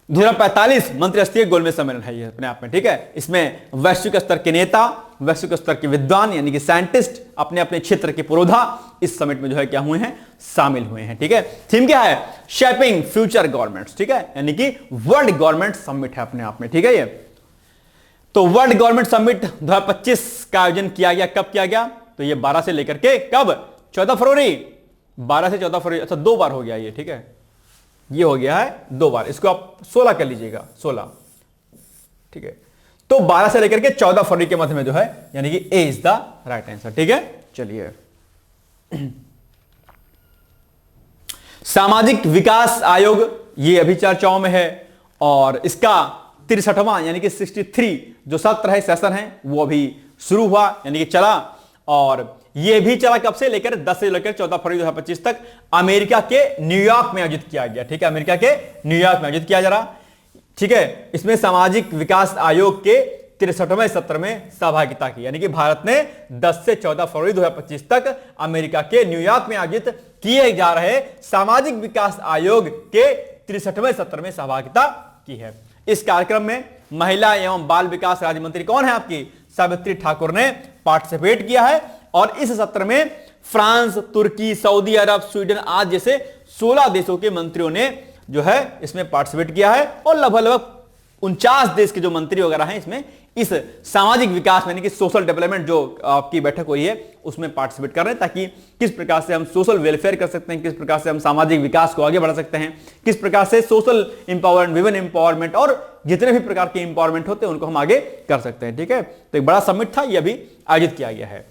2045 मंत्रिस्तरीय गोलमेज सम्मेलन है ये अपने आप में, ठीक है। इसमें वैश्विक स्तर के नेता, वैश्विक स्तर के विद्वान यानी कि साइंटिस्ट, अपने अपने क्षेत्र के पुरोधा इस समिट में जो है क्या हुए हैं, शामिल हुए हैं, ठीक है। थीम क्या है? शेपिंग फ्यूचर गवर्नमेंट्स, ठीक है, यानी कि वर्ल्ड गवर्नमेंट समिट है अपने आप में, ठीक है। ये तो वर्ल्ड गवर्नमेंट समिट 2025 का आयोजन किया गया, कब किया गया? तो ये 12 से लेकर के कब? 14 फरवरी, 12 से 14 फरवरी, अच्छा 2 बार हो गया ये, ठीक है, ये हो गया है 2 बार, इसको आप 16 कर लीजिएगा, 16, ठीक है। तो 12 से लेकर के 14 फरवरी के मध्य में जो है, यानी कि ए इज द राइट आंसर, ठीक है। चलिए, सामाजिक विकास आयोग, ये अभी चर्चाओं में है, और इसका 63वां यानी कि 63 जो सत्र है, सेशन है, वो अभी शुरू हुआ, यानी कि चला। और यह भी चला कब से लेकर 10 से लेकर 14 फरवरी 2025 तक अमेरिका के न्यूयॉर्क में आयोजित किया गया, ठीक है, अमेरिका के न्यूयॉर्क में आयोजित किया जा रहा, ठीक है। इसमें सामाजिक विकास आयोग के 63वें सत्र में सहभागिता की, यानी कि भारत ने 10 से 14 फरवरी 2025 तक अमेरिका के न्यूयॉर्क में आयोजित किए जा रहे सामाजिक विकास आयोग के 63वें सत्र में सहभागिता की है। इस कार्यक्रम में महिला एवं बाल विकास राज्य मंत्री कौन है आपकी? सावित्री ठाकुर ने पार्टिसिपेट किया है। और इस सत्र में फ्रांस, तुर्की, सऊदी अरब, स्वीडन आदि जैसे 16 देशों के मंत्रियों ने जो है इसमें पार्टिसिपेट किया है, और लगभग 49 देश के जो मंत्री वगैरह हैं इसमें इस सामाजिक विकास यानी कि सोशल डेवलपमेंट जो आपकी बैठक हुई है उसमें पार्टिसिपेट कर रहे हैं, ताकि किस प्रकार से हम सोशल वेलफेयर कर सकते हैं, किस प्रकार से हम सामाजिक विकास को आगे बढ़ा सकते हैं, किस प्रकार से सोशल एम्पावरमेंट, विमेन एम्पावरमेंट और जितने भी प्रकार के एम्पावरमेंट होते हैं उनको हम आगे कर सकते हैं, ठीक है। तो एक बड़ा समिट था, यह भी आयोजित किया गया है।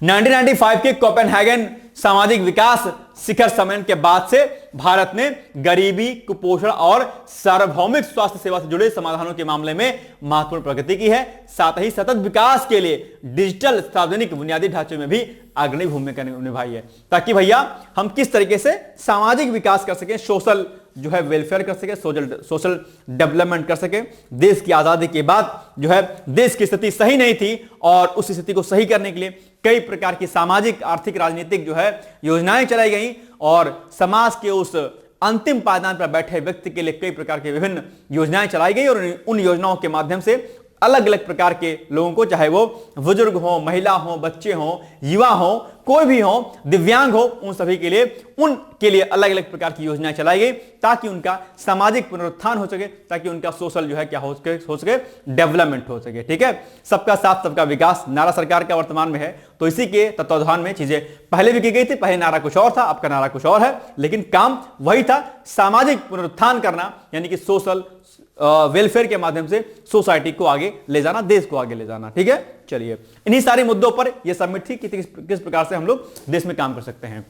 1995 के कोपेनहेगन सामाजिक विकास शिखर सम्मेलन के बाद से भारत ने गरीबी, कुपोषण और सार्वभौमिक स्वास्थ्य सेवा से जुड़े समाधानों के मामले में महत्वपूर्ण प्रगति की है। साथ ही सतत विकास के लिए डिजिटल सार्वजनिक बुनियादी ढांचे में भी अग्रणी भूमिका निभाई है, ताकि भैया हम किस तरीके से सामाजिक विकास कर सकें, सोशल जो है वेलफेयर कर सके, सोशल डेवलपमेंट कर सके। देश की आजादी के बाद जो है देश की स्थिति सही नहीं थी, और उस स्थिति को सही करने के लिए कई प्रकार की सामाजिक, आर्थिक, राजनीतिक जो है योजनाएं चलाई गई, और समाज के उस अंतिम पायदान पर बैठे व्यक्ति के लिए कई प्रकार की विभिन्न योजनाएं चलाई गई, और उन योजनाओं के माध्यम से अलग अलग प्रकार के लोगों को, चाहे वो बुजुर्ग हो, महिला हो, बच्चे हो, युवा हो, कोई भी हो, दिव्यांग हो, उन सभी के लिए अलग अलग प्रकार की योजनाएं चलाई गई ताकि उनका सामाजिक पुनरुत्थान हो सके, ताकि उनका सोशल जो है क्या हो सके डेवलपमेंट हो सके। ठीक है, सबका साथ सबका विकास नारा सरकार का वर्तमान में है, तो इसी के तत्वाधान में चीजें पहले भी की गई थी। पहले नारा कुछ और था, अब का नारा कुछ और है, लेकिन काम वही था, सामाजिक पुनरुत्थान करना, यानी कि सोशल वेलफेयर के माध्यम से सोसाइटी को आगे ले जाना, देश को आगे ले जाना। ठीक है, चलिए इन्हीं सारे मुद्दों पर यह सबमिट थी कि किस प्रकार से हम लोग देश में काम कर सकते हैं।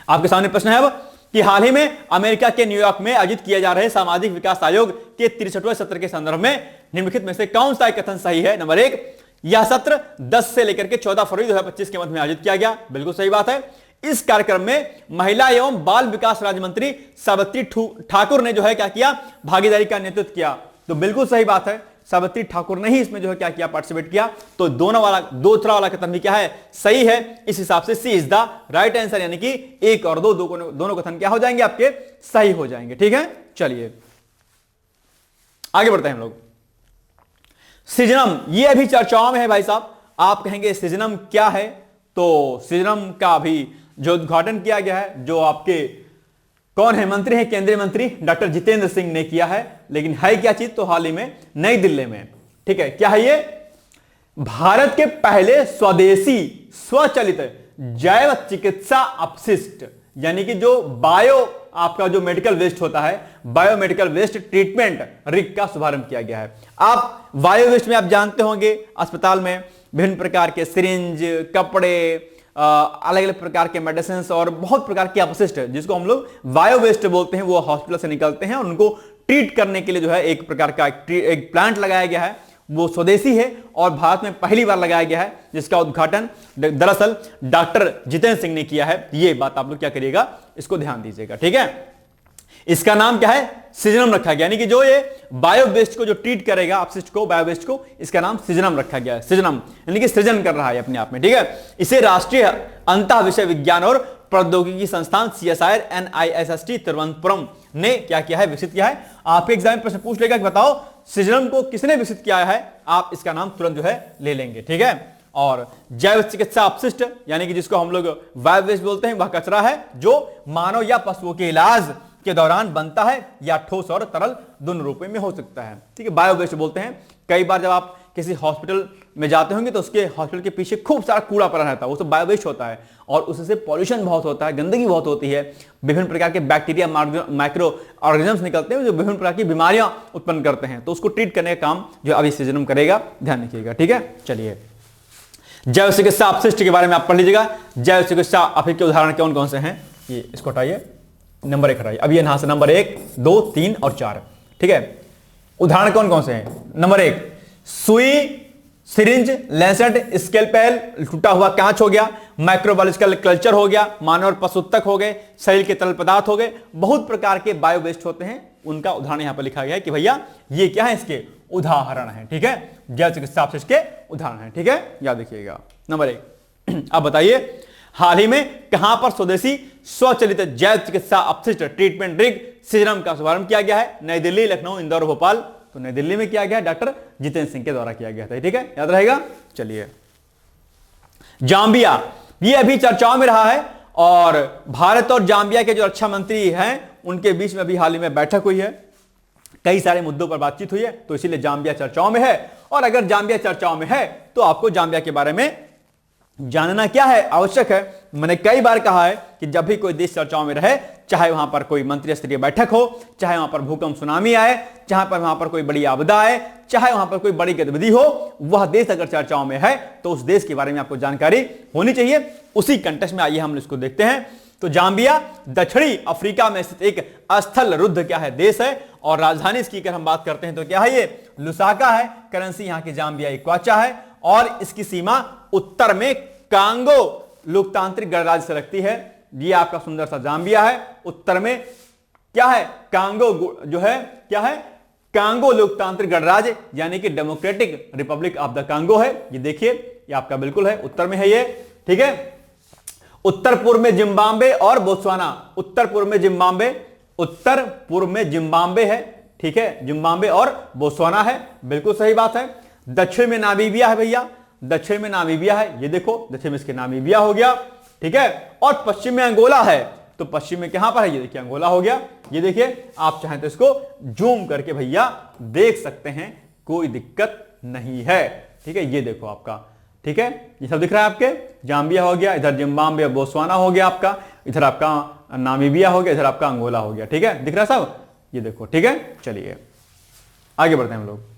आपके सामने प्रश्न है अब कि हाल ही में अमेरिका के न्यूयॉर्क में आयोजित किए जा रहे सामाजिक विकास आयोग के 63वें सत्र के संदर्भ में निम्नलिखित में से कौन सा कथन सही है? नंबर 1, यह सत्र 10 से लेकर के 14 फरवरी 2025 के मध्य में आयोजित किया गया। बिल्कुल सही बात है। इस कार्यक्रम में महिला एवं बाल विकास राज्य मंत्री सावित्री ठाकुर ने जो है क्या किया? भागीदारी का नेतृत्व किया। तो बिल्कुल सही बात है, सावित्री ठाकुर ने ही इसमें जो है क्या किया? पार्टिसिपेट किया। तो दूसरा वाला कथन भी क्या है? सही है। इस हिसाब से सी इज द राइट आंसर, यानी कि 1 और 2 दोनों कथन क्या हो जाएंगे? आपके सही हो जाएंगे। ठीक है, चलिए आगे बढ़ते हैं हम लोग। सृजनम, ये अभी चर्चाओं में है भाई साहब। आप कहेंगे सृजनम क्या है? तो सृजनम का भी जो उद्घाटन किया गया है, जो आपके कौन है मंत्री हैं? केंद्रीय मंत्री डॉक्टर जितेंद्र सिंह ने किया है। लेकिन है क्या चीज? तो हाल ही में नई दिल्ली में। ठीक है, क्या है ये? भारत के पहले स्वदेशी स्वचालित जैव चिकित्सा अपशिष्ट, यानी कि जो आपका जो मेडिकल वेस्ट होता है, बायोमेडिकल वेस्ट ट्रीटमेंट रिग का शुभारंभ किया गया है। आप बायो वेस्ट में आप जानते होंगे, अस्पताल में विभिन्न प्रकार के सिरिंज, कपड़े, अलग अलग प्रकार के मेडिसिन और बहुत प्रकार के अपशिष्ट जिसको हम लोग बायो वेस्ट बोलते हैं, वो हॉस्पिटल से निकलते हैं और उनको ट्रीट करने के लिए जो है एक प्रकार का एक प्लांट लगाया गया है। वो स्वदेशी है और भारत में पहली बार लगाया गया है, जिसका उद्घाटन दरअसल डॉक्टर जितेंद्र सिंह ने किया है। ये बात आप लोग क्या करिएगा, इसको ध्यान दीजिएगा। ठीक है, इसका नाम क्या है? सृजनम रखा गया, यानी कि जो ये बायो वेस्ट को जो ट्रीट करेगा, अपशिष्ट को, बायो वेस्ट को, इसका नाम सृजनम रखा गया है। सृजनम यानी कि सृजन कर रहा है अपने आप में। ठीक है, इसे राष्ट्रीय अंतः विषय विज्ञान और प्रौद्योगिकी संस्थान CSIR NIST तिरुवनंतपुरम ने क्या किया है? विकसित किया है। आपके एग्जाम में प्रश्न पूछ लेगा कि बताओ सृजनम को किसने विकसित किया है? आप इसका नाम तुरंत जो है ले लेंगे। ठीक है, और जैव चिकित्सा अपशिष्ट यानी कि जिसको हम लोग बायो वेस्ट बोलते हैं, वह कचरा है जो मानव या पशुओं के इलाज के दौरान बनता है या ठोस और तरल दोनों रूपों में हो सकता है। ठीक है, बायो वेस्ट बोलते हैं। कई बार जब आप किसी हॉस्पिटल में जाते होंगे तो उसके हॉस्पिटल के पीछे खूब सारा कूड़ा पड़ा रहता है, वो सब बायो वेस्ट होता है और उससे पॉल्यूशन बहुत होता है, गंदगी बहुत होती है, विभिन्न प्रकार के बैक्टीरिया, माइक्रो ऑर्गेनिजम्स निकलते हैं जो विभिन्न प्रकार की बीमारियां उत्पन्न करते हैं। तो उसको ट्रीट करने का काम जो अभी सृजनम करेगा, ध्यान रखिएगा। ठीक है, चलिए जैव चिकित्सा अपशिष्ट के बारे में आप पढ़ लीजिएगा। जैव चिकित्सा अपशिष्ट के उदाहरण कौन कौन से हैं? ये इसको हटाइए, नंबर 1 हटाइए। अब ये यहां से नंबर 1, 2, 3 और 4। ठीक है, उदाहरण कौन कौन से हैं? नंबर 1, सुई, सिरिंज, लैंसेट, स्केलपेल, टूटा हुआ कांच हो गया, माइक्रोबायोलॉजिकल कल्चर हो गया, मानव और पशुत्तक हो गए, शरीर के तरल पदार्थ हो गए। बहुत प्रकार के बायो वेस्ट होते हैं, उनका उदाहरण यहां पर लिखा गया है कि भैया ये क्या है? इसके उदाहरण है। ठीक है, जैव चिकित्सा अपशिष्ट के उदाहरण है। ठीक है, याद रखिएगा। नंबर 1, अब बताइए हाल ही में कहां पर स्वदेशी स्वचालित जैव चिकित्सा अपशिष्ट ट्रीटमेंट रिग सृजनम का शुभारंभ किया गया है? नई दिल्ली, लखनऊ, इंदौर, भोपाल। तो नई दिल्ली में किया गया, डॉक्टर जितेंद्र सिंह के द्वारा किया गया था। ठीक है, याद रहेगा। चलिए जाम्बिया, ये अभी चर्चाओं में रहा है और भारत और जाम्बिया के जो रक्षा मंत्री हैं उनके बीच में अभी हाल ही में बैठक हुई है, कई सारे मुद्दों पर बातचीत हुई है, तो इसीलिए जाम्बिया चर्चाओं में है। और अगर जाम्बिया चर्चाओं में है तो आपको जाम्बिया के बारे में जानना क्या है? आवश्यक है। मैंने कई बार कहा है कि जब भी कोई देश चर्चाओं में रहे, चाहे वहां पर कोई मंत्री स्तरीय बैठक हो, चाहे वहां पर भूकंप, सुनामी आए, चाहे वहां पर कोई बड़ी आपदा आए, चाहे वहां पर कोई बड़ी गतिविधि हो, वह देश अगर चर्चाओं में है तो उस देश के बारे में आपको जानकारी होनी चाहिए। उसी कंटेक्स्ट में आइए हम इसको देखते हैं। तो जाम्बिया दक्षिणी अफ्रीका में स्थित एक स्थल रुद्ध क्या है? देश है और राजधानी इसकी अगर हम बात करते हैं तो क्या है? ये लुसाका है। करेंसी यहाँ की जाम्बिया क्वाचा है और इसकी सीमा उत्तर में कांगो लोकतांत्रिक गणराज्य से लगती है। ये आपका सुंदर सा जाम्बिया है। उत्तर में क्या है? कांगो जो है क्या है? कांगो लोकतांत्रिक गणराज्य यानी कि democratic Republic of the Congo है। ये देखिए, ये आपका बिल्कुल है, उत्तर में है ये। ठीक है, उत्तर पूर्व में जिम्बाब्वे और बोत्सवाना। उत्तर पूर्व में जिम्बाब्वे है। ठीक है, जिम्बाब्वे और बोत्सवाना है, बिल्कुल सही बात है। दक्षिण में नामीबिया है भैया, दक्षिण में नामीबिया है, ये देखो दक्षिण में इसके नामीबिया हो गया, ठीक है। और पश्चिम में अंगोला है, तो पश्चिम में कहां पर है, ये देखिए अंगोला हो गया। ये देखिए आप चाहें तो इसको जूम करके भैया देख सकते हैं, कोई दिक्कत नहीं है, ठीक है। ये देखो आपका, ठीक है, ये सब दिख रहा है आपके, जाम्बिया हो गया, इधर जिम्बाब्वे बोत्सवाना हो गया आपका, इधर आपका नामीबिया हो गया, इधर आपका अंगोला हो गया, ठीक है, दिख रहा है सब, ये देखो, ठीक है। चलिए आगे बढ़ते हैं हम लोग।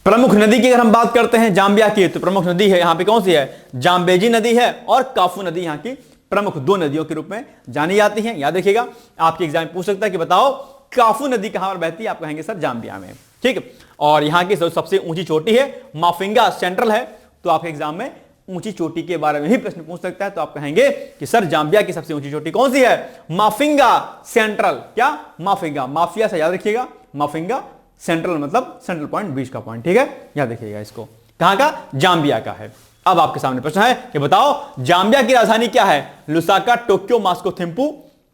प्रमुख नदी की अगर हम बात करते हैं जाम्बिया की, तो प्रमुख नदी है यहां पे कौन सी है, जाम्बेजी नदी है, और काफू नदी यहां की प्रमुख दो नदियों के रूप में जानी जाती हैं। याद रखिएगा, आपके एग्जाम पूछ सकता है कि बताओ काफू नदी कहां पर बहती है, आप कहेंगे सर जाम्बिया में, ठीक। और यहां की सबसे ऊंची चोटी है माफिंगा सेंट्रल है, तो आपके एग्जाम में ऊंची चोटी के बारे में भी प्रश्न पूछ सकता है, तो आप कहेंगे कि सर जाम्बिया की सबसे ऊंची चोटी कौन सी है, माफिंगा सेंट्रल। क्या, माफिंगा, माफिया से याद रखिएगा, माफिंगा सेंट्रल मतलब सेंट्रल पॉइंट, बीच का पॉइंट, ठीक है, याद रखिएगा इसको। कहां का, जाम्बिया का है। अब आपके सामने प्रश्न है कि बताओ जाम्बिया की राजधानी क्या है, लुसाका, टोक्यो, मास्को, थिम्पू,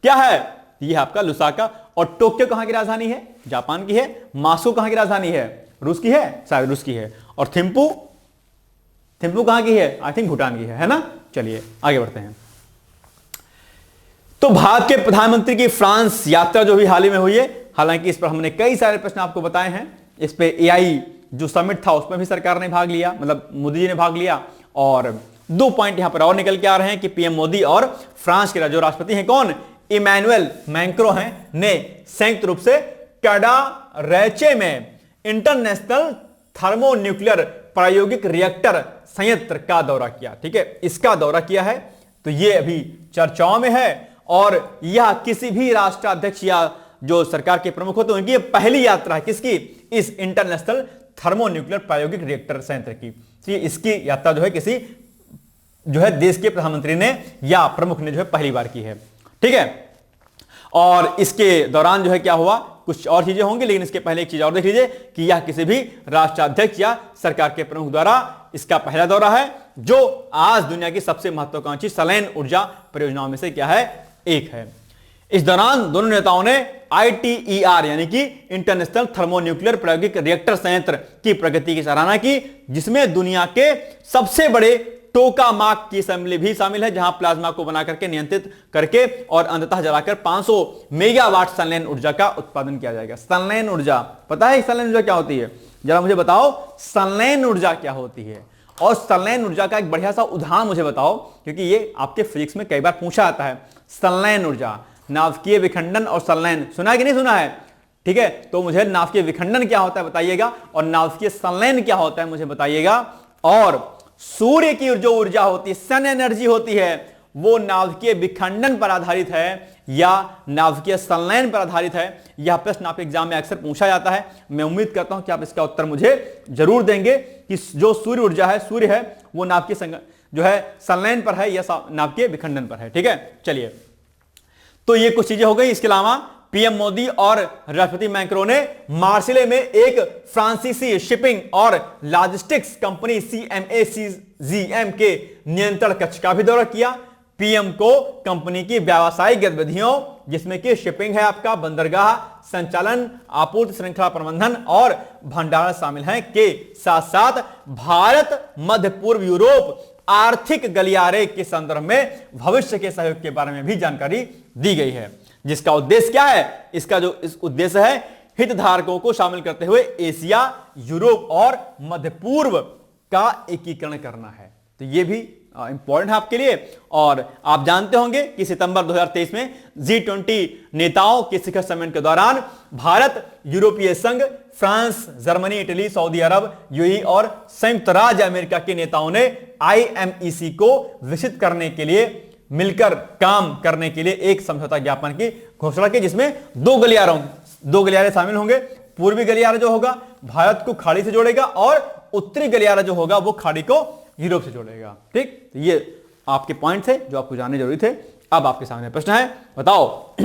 क्या है, ये है आपका लुसाका। और टोक्यो कहां की राजधानी है, जापान की है। मास्को कहां की राजधानी है, रूस की है, शायद रूस की है। और थिम्पू, थिम्पू कहां की है, आई थिंक भूटान की है ना। चलिए आगे बढ़ते हैं। तो भारत के प्रधानमंत्री की फ्रांस यात्रा जो भी हाल ही में हुई है, हालांकि इस पर हमने कई सारे प्रश्न आपको बताए हैं। इस पे एआई जो समिट था उसमें भी सरकार ने भाग लिया, मतलब मोदी जी ने भाग लिया। और 2 पॉइंट यहां पर और निकल के आ रहे हैं कि पीएम मोदी और फ्रांस के जो राष्ट्रपति हैं कौन, इमैनुअल मैक्रों हैं, ने संयुक्त रूप से कैडारेचे में इंटरनेशनल थर्मोन्यूक्लियर प्रायोगिक रिएक्टर संयंत्र का दौरा किया, ठीक है, इसका दौरा किया है। तो यह अभी चर्चाओं में है, और यह किसी भी राष्ट्राध्यक्ष या जो सरकार के प्रमुख होते हैं उनकी पहली यात्रा है, किसकी, इस इंटरनेशनल थर्मोन्यूक्लियर प्रायोगिक रिएक्टर संयंत्र की। इसकी यात्रा जो है किसी जो है देश के प्रधानमंत्री ने या प्रमुख ने जो है पहली बार की है, ठीक है। और इसके दौरान जो है क्या हुआ, कुछ और चीजें होंगी, लेकिन इसके पहले एक चीज और देख लीजिए कि यह किसी भी राष्ट्राध्यक्ष या सरकार के प्रमुख द्वारा इसका पहला दौरा है, जो आज दुनिया की सबसे महत्वाकांक्षी सलैन ऊर्जा परियोजनाओं में से क्या है, एक है। इस दौरान दोनों नेताओं ने ITER यानी कि इंटरनेशनल थर्मोन्यूक्लियर प्रायोगिक रिएक्टर संयंत्र की प्रगति की सराहना की, जिसमें दुनिया के सबसे बड़े टोकामाक की असेंबली भी शामिल है, जहां प्लाज्मा को बना करके नियंत्रित करके और अंततः जलाकर 500 मेगावाट संलयन ऊर्जा का उत्पादन किया जाएगा। संलयन ऊर्जा, पता है संलयन ऊर्जा क्या होती है, जरा मुझे बताओ संलयन ऊर्जा क्या होती है। और संलयन ऊर्जा का एक बढ़िया सा उदाहरण मुझे बताओ, क्योंकि ये आपके फिजिक्स में कई बार पूछा जाता है। संलयन ऊर्जा, नाभिकीय विखंडन और संलयन, सुना है कि नहीं सुना है, ठीक है। तो मुझे नाभिकीय विखंडन क्या होता है बताइएगा, और नाभिकीय संलयन क्या होता है मुझे बताइएगा। और सूर्य की जो ऊर्जा होती है, सन एनर्जी होती है, वो नाभिकीय विखंडन पर आधारित है या नाभिकीय संलयन पर आधारित है। यह प्रश्न आपके एग्जाम में अक्सर पूछा जाता है। मैं उम्मीद करता हूं कि आप इसका उत्तर मुझे जरूर देंगे कि जो सूर्य ऊर्जा है, सूर्य है, वो नाभिकीय जो है संलयन पर है या नाभिकीय विखंडन पर है, ठीक है। चलिए, तो ये कुछ चीजें हो गई। इसके अलावा पीएम मोदी और राष्ट्रपति मैक्रों ने मार्सिले में एक फ्रांसीसी शिपिंग और लॉजिस्टिक्स कंपनी CMA-CGM के नियंत्रण कक्ष का भी दौरा किया। पीएम को कंपनी की व्यावसायिक गतिविधियों, जिसमें कि शिपिंग है आपका, बंदरगाह संचालन, आपूर्ति श्रृंखला प्रबंधन और भंडारण शामिल हैं, के साथ साथ भारत, मध्य पूर्व, यूरोप आर्थिक गलियारे के संदर्भ में भविष्य के सहयोग के बारे में भी जानकारी दी गई है, जिसका उद्देश्य क्या है, इसका जो इस उद्देश्य है हितधारकों को शामिल करते हुए एशिया, यूरोप और मध्य पूर्व का एकीकरण करना है। तो यह भी इंपॉर्टेंट है आपके लिए। और आप जानते होंगे कि सितंबर 2023 में G20 नेताओं के शिखर सम्मेलन के दौरान भारत, यूरोपीय संघ, फ्रांस, जर्मनी, इटली, सऊदी अरब, यूएई और संयुक्त राज्य अमेरिका के नेताओं ने IMEC को विकसित करने के लिए, मिलकर काम करने के लिए एक समझौता ज्ञापन की घोषणा की, जिसमें दो गलियारे शामिल होंगे। पूर्वी गलियारा जो होगा भारत को खाड़ी से जोड़ेगा और उत्तरी गलियारा जो होगा वो खाड़ी को यूरोप से जोड़ेगा, ठीक। तो ये आपके पॉइंट थे जो आपको जानने जरूरी थे। अब आपके सामने प्रश्न है, बताओ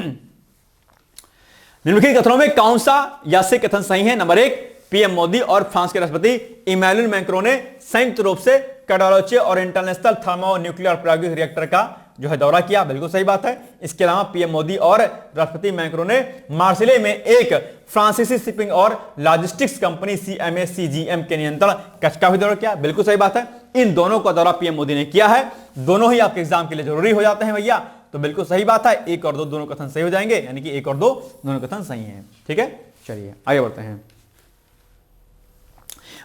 निम्नलिखित कथनों में कौन सा या से कथन सही है। नंबर 1, पीएम मोदी और फ्रांस के राष्ट्रपति इमैनुअल मैक्रों ने संयुक्त रूप से कैडारेचे और इंटरनेशनल थर्मोन्यूक्लियर प्रायोगिक रिएक्टर का जो है दौरा किया, बिल्कुल सही बात है। इसके अलावा पीएम मोदी और राष्ट्रपति मैक्रो ने मार्सिले में एक फ्रांसीसी शिपिंग और लॉजिस्टिक्स कंपनी CMA-CGM के नियंत्रण कक्ष का भी दौरा किया, बिल्कुल सही बात है। इन दोनों का दौरा पीएम मोदी ने किया है। दोनों ही आपके एग्जाम के लिए जरूरी हो जाते हैं भैया, तो बिल्कुल सही बात है। 1 और 2 दोनों कथन सही हो जाएंगे, यानी कि 1 और 2 दोनों कथन सही हैं। ठीक है, चलिए आगे बढ़ते हैं।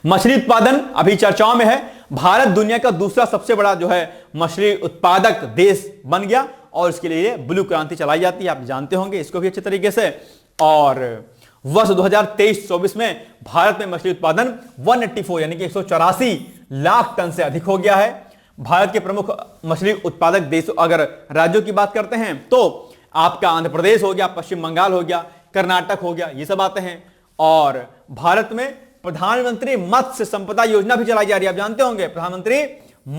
मछली उत्पादन अभी चर्चाओं में है। भारत दुनिया का दूसरा सबसे बड़ा जो है मछली उत्पादक देश बन गया और इसके लिए ब्लू क्रांति चलाई जाती है, आप जानते होंगे इसको भी अच्छे तरीके से। और वर्ष 2023-24 में भारत में मछली उत्पादन 184 यानी कि 184 लाख टन से अधिक हो गया है। भारत के प्रमुख मछली उत्पादक देशों अगर राज्यों की बात करते हैं तो आपका आंध्र प्रदेश हो गया, पश्चिम बंगाल हो गया, कर्नाटक हो गया, ये सब आते हैं। और भारत में प्रधानमंत्री मत्स्य संपदा योजना भी चलाई जा रही है, आप जानते होंगे प्रधानमंत्री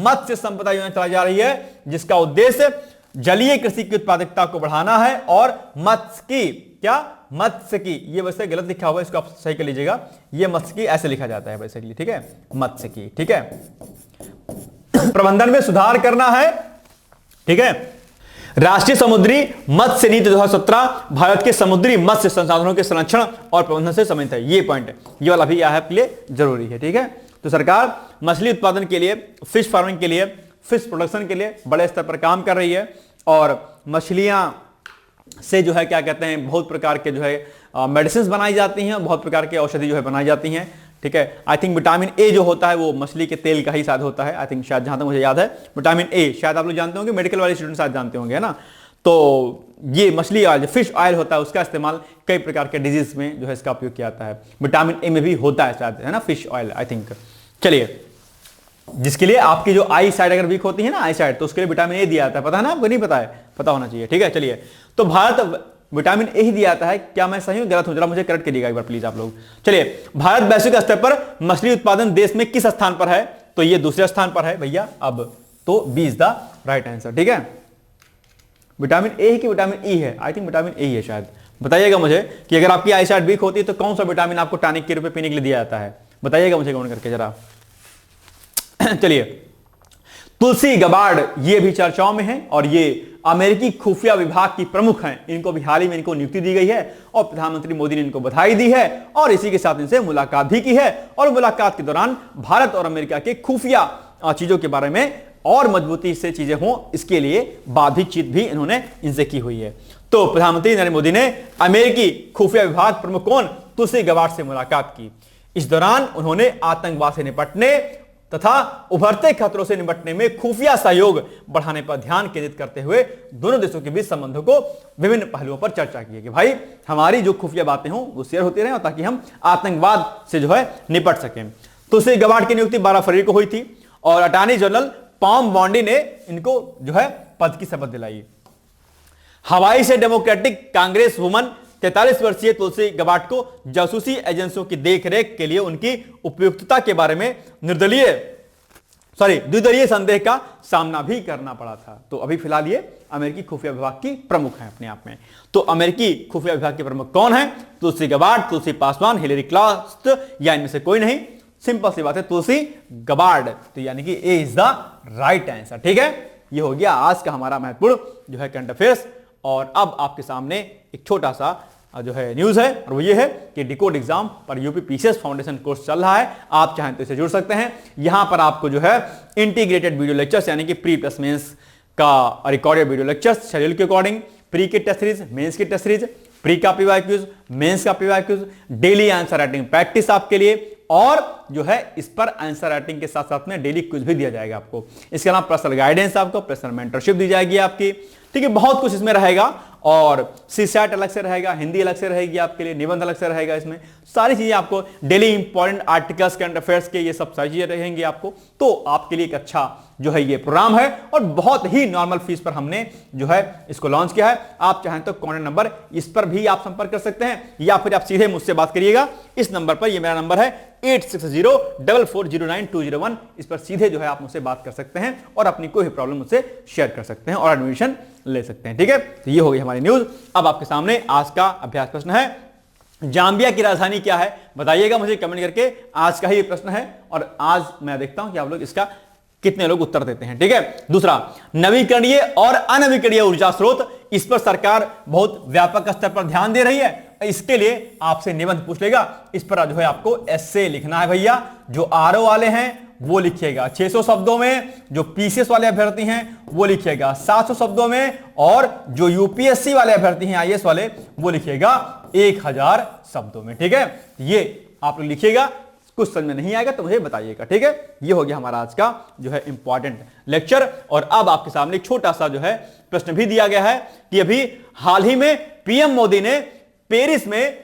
मत्स्य संपदा योजना चलाई जा रही है, जिसका उद्देश्य जलीय कृषि की उत्पादकता को बढ़ाना है और मत्स्य की ये वैसे गलत लिखा हुआ है, इसको आप सही कर लीजिएगा। ये मत्स्य की ऐसे लिखा जाता है बेसिकली, ठीक है, मत्स्य की, ठीक है, प्रबंधन में सुधार करना है। ठीक है, राष्ट्रीय समुद्री मत्स्य नीति 2017 भारत के समुद्री मत्स्य संसाधनों के संरक्षण और प्रबंधन से संबंधित है। ये पॉइंट, ये वाला भी आपके लिए जरूरी है। ठीक है, तो सरकार मछली उत्पादन के लिए, फिश फार्मिंग के लिए, फिश प्रोडक्शन के लिए बड़े स्तर पर काम कर रही है और मछलियां से जो है क्या कहते हैं बहुत प्रकार के जो है मेडिसिन बनाई जाती हैं, बहुत प्रकार के औषधि जो है बनाई जाती हैं। ठीक है, आई थिंक विटामिन ए जो होता है वो मछली के तेल का ही शायद होता है, आई थिंक शायद, जहां तक मुझे याद है विटामिन ए, शायद आप लोग जानते होंगे, मेडिकल वाले स्टूडेंट शायद जानते होंगे, है ना। तो ये मछली ऑयल, फिश ऑयल होता है, उसका इस्तेमाल कई प्रकार के डिजीज में जो है इसका उपयोग किया जाता है। विटामिन ए में भी होता है शायद, है ना, फिश ऑयल आई थिंक। चलिए, जिसके लिए आपकी जो आई साइड अगर वीक होती है ना, आई साइड, तो उसके लिए विटामिन ए दिया जाता है, पता है ना आपको, नहीं पता है, पता होना चाहिए। ठीक है, चलिए, तो भारत विटामिन ए ही दिया जाता है, क्या मैं सही हूं गलत हूं, जरा मुझे करेक्ट करिएगा एक बार प्लीज आप लोग। चलिए, भारत वैश्विक स्तर पर मछली उत्पादन देश में किस स्थान पर है, तो ये दूसरे स्थान पर है भैया। अब तो B is the right answer. ठीक है, विटामिन ए कि विटामिन ई है, आई थिंक विटामिन ए है शायद। बताइएगा मुझे कि अगर आपकी आई साइड वीक होती है तो कौन सा विटामिन आपको टॉनिक के रूप में पीने के लिए दिया जाता है, बताइएगा मुझे कमेंट करके जरा। चलिए, तुलसी गबार्ड ये भी चर्चाओं में है और ये अमेरिकी खुफिया विभाग की प्रमुख हैं। इनको भी हाल ही में इनको नियुक्ति दी गई है और प्रधानमंत्री मोदी ने इनको बधाई दी है और इसी के साथ इनसे मुलाकात भी की है और मुलाकात के दौरान भारत और अमेरिका के खुफिया चीजों के बारे में और मजबूती से चीजें हों, इसके लिए बातचीत भी इन्होंने इनसे की हुई है। तो प्रधानमंत्री नरेंद्र मोदी ने अमेरिकी खुफिया विभाग प्रमुख कौन तुलसी गबार्ड से मुलाकात की। इस दौरान उन्होंने आतंकवाद से निपटने तथा उभरते खतरों से निपटने में खुफिया सहयोग बढ़ाने पर ध्यान केंद्रित करते हुए दोनों देशों के बीच संबंधों को विभिन्न पहलुओं पर चर्चा की है कि भाई हमारी जो खुफिया बातें हों वो शेयर होती रहें ताकि हम आतंकवाद से जो है निपट सकें। तुलसी गबार्ड की नियुक्ति 12 फरवरी को हुई थी और अटॉर्नी जनरल पॉम बॉन्डी ने इनको जो है पद की शपथ दिलाई। हवाई से डेमोक्रेटिक कांग्रेस वुमन 43 वर्षीय तुलसी गबार्ड को जासूसी एजेंसियों की देखरेख के लिए उनकी उपयुक्तता के बारे में द्विदलीय संदेह का सामना भी करना पड़ा था। तो अभी फिलहाल ये अमेरिकी खुफिया विभाग की प्रमुख हैं अपने आप में। तो अमेरिकी खुफिया विभाग के प्रमुख कौन है? तुलसी गबार्ड, तुलसी पासवान, हिलेरी क्लास्ट या इनमें से कोई नहीं। सिंपल सी बात है, तुलसी गबार्ड। तो यानी कि ए इज द राइट आंसर। ठीक है, ये हो गया आज का हमारा महत्वपूर्ण जो है करंट अफेयर्स। और अब आपके सामने एक छोटा सा जो है न्यूज है और वो ये है कि डिकोड एग्जाम पर यूपी पीसीएस फाउंडेशन कोर्स चल रहा है। आप चाहें तो इसे जुड़ सकते हैं। यहां पर आपको जो है इंटीग्रेटेड वीडियो लेक्चर्स यानी कि प्री प्लस मेंस का रिकॉर्डेड वीडियो लेक्चर्स शेड्यूल के अकॉर्डिंग, प्री की टेस्ट सीरीज, मेंस की टेस्ट सीरीज, प्री का पीवाईक्यूज, मेंस का PYQs, daily answer writing practice आपके लिए और जो है इस पर आंसर राइटिंग के साथ साथ में डेली क्विज भी दिया जाएगा आपको। इसके अलावा पर्सनल गाइडेंस, आपको पर्सनल मेंटरशिप दी जाएगी आपकी। ठीक है, बहुत कुछ इसमें रहेगा और सीसैट अलग से रहेगा, हिंदी अलग से रहेगी आपके लिए, निबंध अलग से रहेगा। इसमें सारी चीजें आपको daily important articles, current affairs के ये सब सारी चीजें रहेंगी आपको। तो आपके लिए एक अच्छा जो है ये प्रोग्राम है और बहुत ही नॉर्मल फीस पर हमने जो है इसको लॉन्च किया है। आप चाहें तो कॉन्टैक्ट नंबर इस पर भी आप संपर्क कर सकते हैं या फिर आप सीधे मुझसे बात करिएगा इस नंबर पर। ये मेरा नंबर है 8604409201। इस पर सीधे जो है आप मुझसे बात कर सकते हैं और अपनी कोई भी प्रॉब्लम मुझसे शेयर कर सकते हैं और एडमिशन ले सकते हैं। ठीक है, तो ये हो गई हमारी न्यूज। अब आपके सामने आज का अभ्यास प्रश्न है, जाम्बिया की राजधानी क्या है? बताइएगा मुझे कमेंट करके। आज का ही प्रश्न है और आज मैं देखता हूं कि आप लोग इसका कितने लोग उत्तर देते हैं। ठीक है, दूसरा, नवीकरणीय और अनवीकरणीय ऊर्जा स्रोत, इस पर सरकार बहुत व्यापक स्तर पर ध्यान दे रही है। इसके लिए आपसे निबंध पूछ लेगा, इस पर जो है आपको एस्से लिखना है भैया। जो आरओ वाले हैं वो लिखिएगा 600 शब्दों में, जो पीसीएस वाले अभ्यर्थी हैं वो लिखिएगा 700 शब्दों में, और जो यूपीएससी वाले अभ्यर्थी हैं आईएएस वाले वो लिखिएगा 1000 शब्दों में। ठीक है, ये आप लोग लिखिएगा। कुछ समझ में नहीं आएगा तो मुझे बताइएगा। ठीक है, ये हो गया हमारा आज का जो है इंपॉर्टेंट लेक्चर। और अब आपके सामने एक छोटा सा जो है प्रश्न भी दिया गया है कि अभी हाल ही में पीएम मोदी ने पेरिस में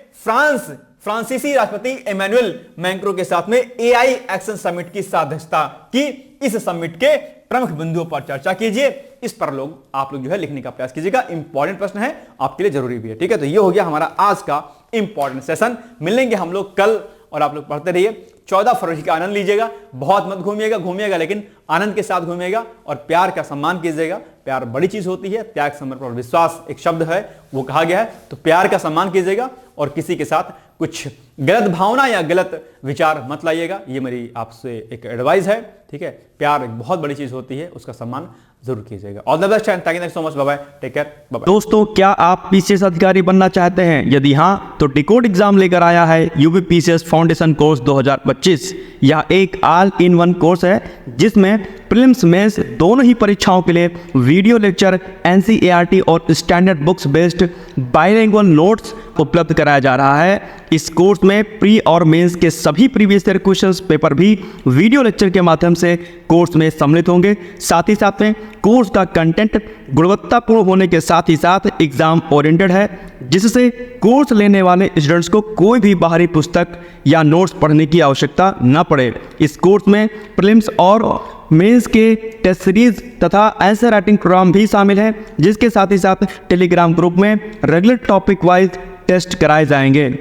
फ्रांसीसी राष्ट्रपति इमैनुअल मैक्रों के साथ में एआई एक्शन समिट की अध्यक्षता की। इस समिट के प्रमुख बिंदुओं पर चर्चा कीजिए। इस पर आप लोग जो है लिखने का प्रयास कीजिएगा। इंपॉर्टेंट प्रश्न है, आपके लिए जरूरी भी है। ठीक है, तो ये हो गया हमारा आज का इंपॉर्टेंट सेशन। मिलेंगे हम लोग कल, और आप लोग पढ़ते रहिए। 14 फरवरी का आनंद लीजिएगा, बहुत मत घूमिएगा लेकिन आनंद के साथ घूमिएगा, और प्यार का सम्मान कीजिएगा। प्यार बड़ी चीज होती है, त्याग, समर्पण और विश्वास एक शब्द है, वो कहा गया है। तो प्यार का सम्मान कीजिएगा और किसी के साथ कुछ गलत भावना या गलत विचार मत लाइएगा। ये मेरी आपसे एक एडवाइस है। ठीक है, प्यार एक बहुत बड़ी चीज होती है, उसका सम्मान जरूर कीजिएगा। All the best and thank you so much. Bye bye, take care, bye bye. दोस्तों, क्या आप पीसीएस अधिकारी बनना चाहते हैं? यदि हाँ, तो डिकोड एग्जाम लेकर आया है यूपी पीसीएस फाउंडेशन कोर्स 2025। यह एक ऑल इन वन कोर्स है जिसमें प्रीलिम्स मेंस दोनों ही परीक्षाओं के लिए वीडियो लेक्चर, एनसीईआरटी और standard books based bilingual notes उपलब्ध कराया जा रहा है। इस कोर्स में प्री और मेंस के सभी प्रीवियस ईयर क्वेश्चंस पेपर भी वीडियो लेक्चर के माध्यम से कोर्स में सम्मिलित होंगे। साथ ही साथ में कोर्स का कंटेंट गुणवत्तापूर्ण होने के साथ ही साथ एग्जाम ओरिएंटेड है, जिससे कोर्स लेने वाले स्टूडेंट्स को कोई भी बाहरी पुस्तक या नोट्स पढ़ने की आवश्यकता न पड़े। इस कोर्स में प्रीलिम्स और मेंस के टेस्ट सीरीज तथा आंसर राइटिंग प्रोग्राम भी शामिल है, जिसके साथ ही साथ टेलीग्राम ग्रुप में रेगुलर टॉपिक वाइज टेस्ट कराए जाएंगे।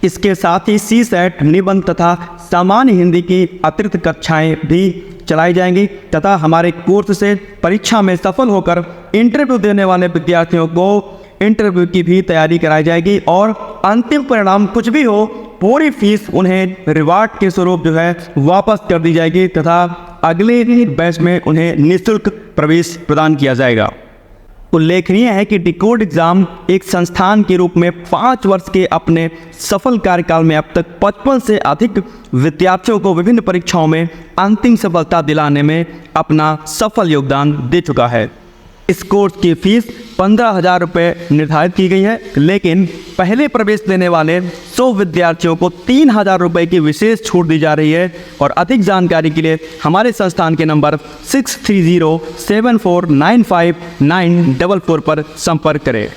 इसके साथ ही सीसेट, निबंध तथा सामान्य हिंदी की अतिरिक्त कक्षाएं भी चलाई जाएंगी तथा हमारे कोर्स से परीक्षा में सफल होकर इंटरव्यू देने वाले विद्यार्थियों को इंटरव्यू की भी तैयारी कराई जाएगी, और अंतिम परिणाम कुछ भी हो, पूरी फीस उन्हें रिवार्ड के स्वरूप जो है वापस कर दी जाएगी तथा अगले बैच में उन्हें निःशुल्क प्रवेश प्रदान किया जाएगा। उल्लेखनीय है कि डिकोड एग्जाम एक संस्थान के रूप में 5 वर्ष के अपने सफल कार्यकाल में अब तक 55 से अधिक विद्यार्थियों को विभिन्न परीक्षाओं में अंतिम सफलता दिलाने में अपना सफल योगदान दे चुका है। इस कोर्स की फीस 15,000 रुपये निर्धारित की गई है, लेकिन पहले प्रवेश लेने वाले 100 विद्यार्थियों को 3,000 रुपये की विशेष छूट दी जा रही है। और अधिक जानकारी के लिए हमारे संस्थान के नंबर 6307495944 पर संपर्क करें।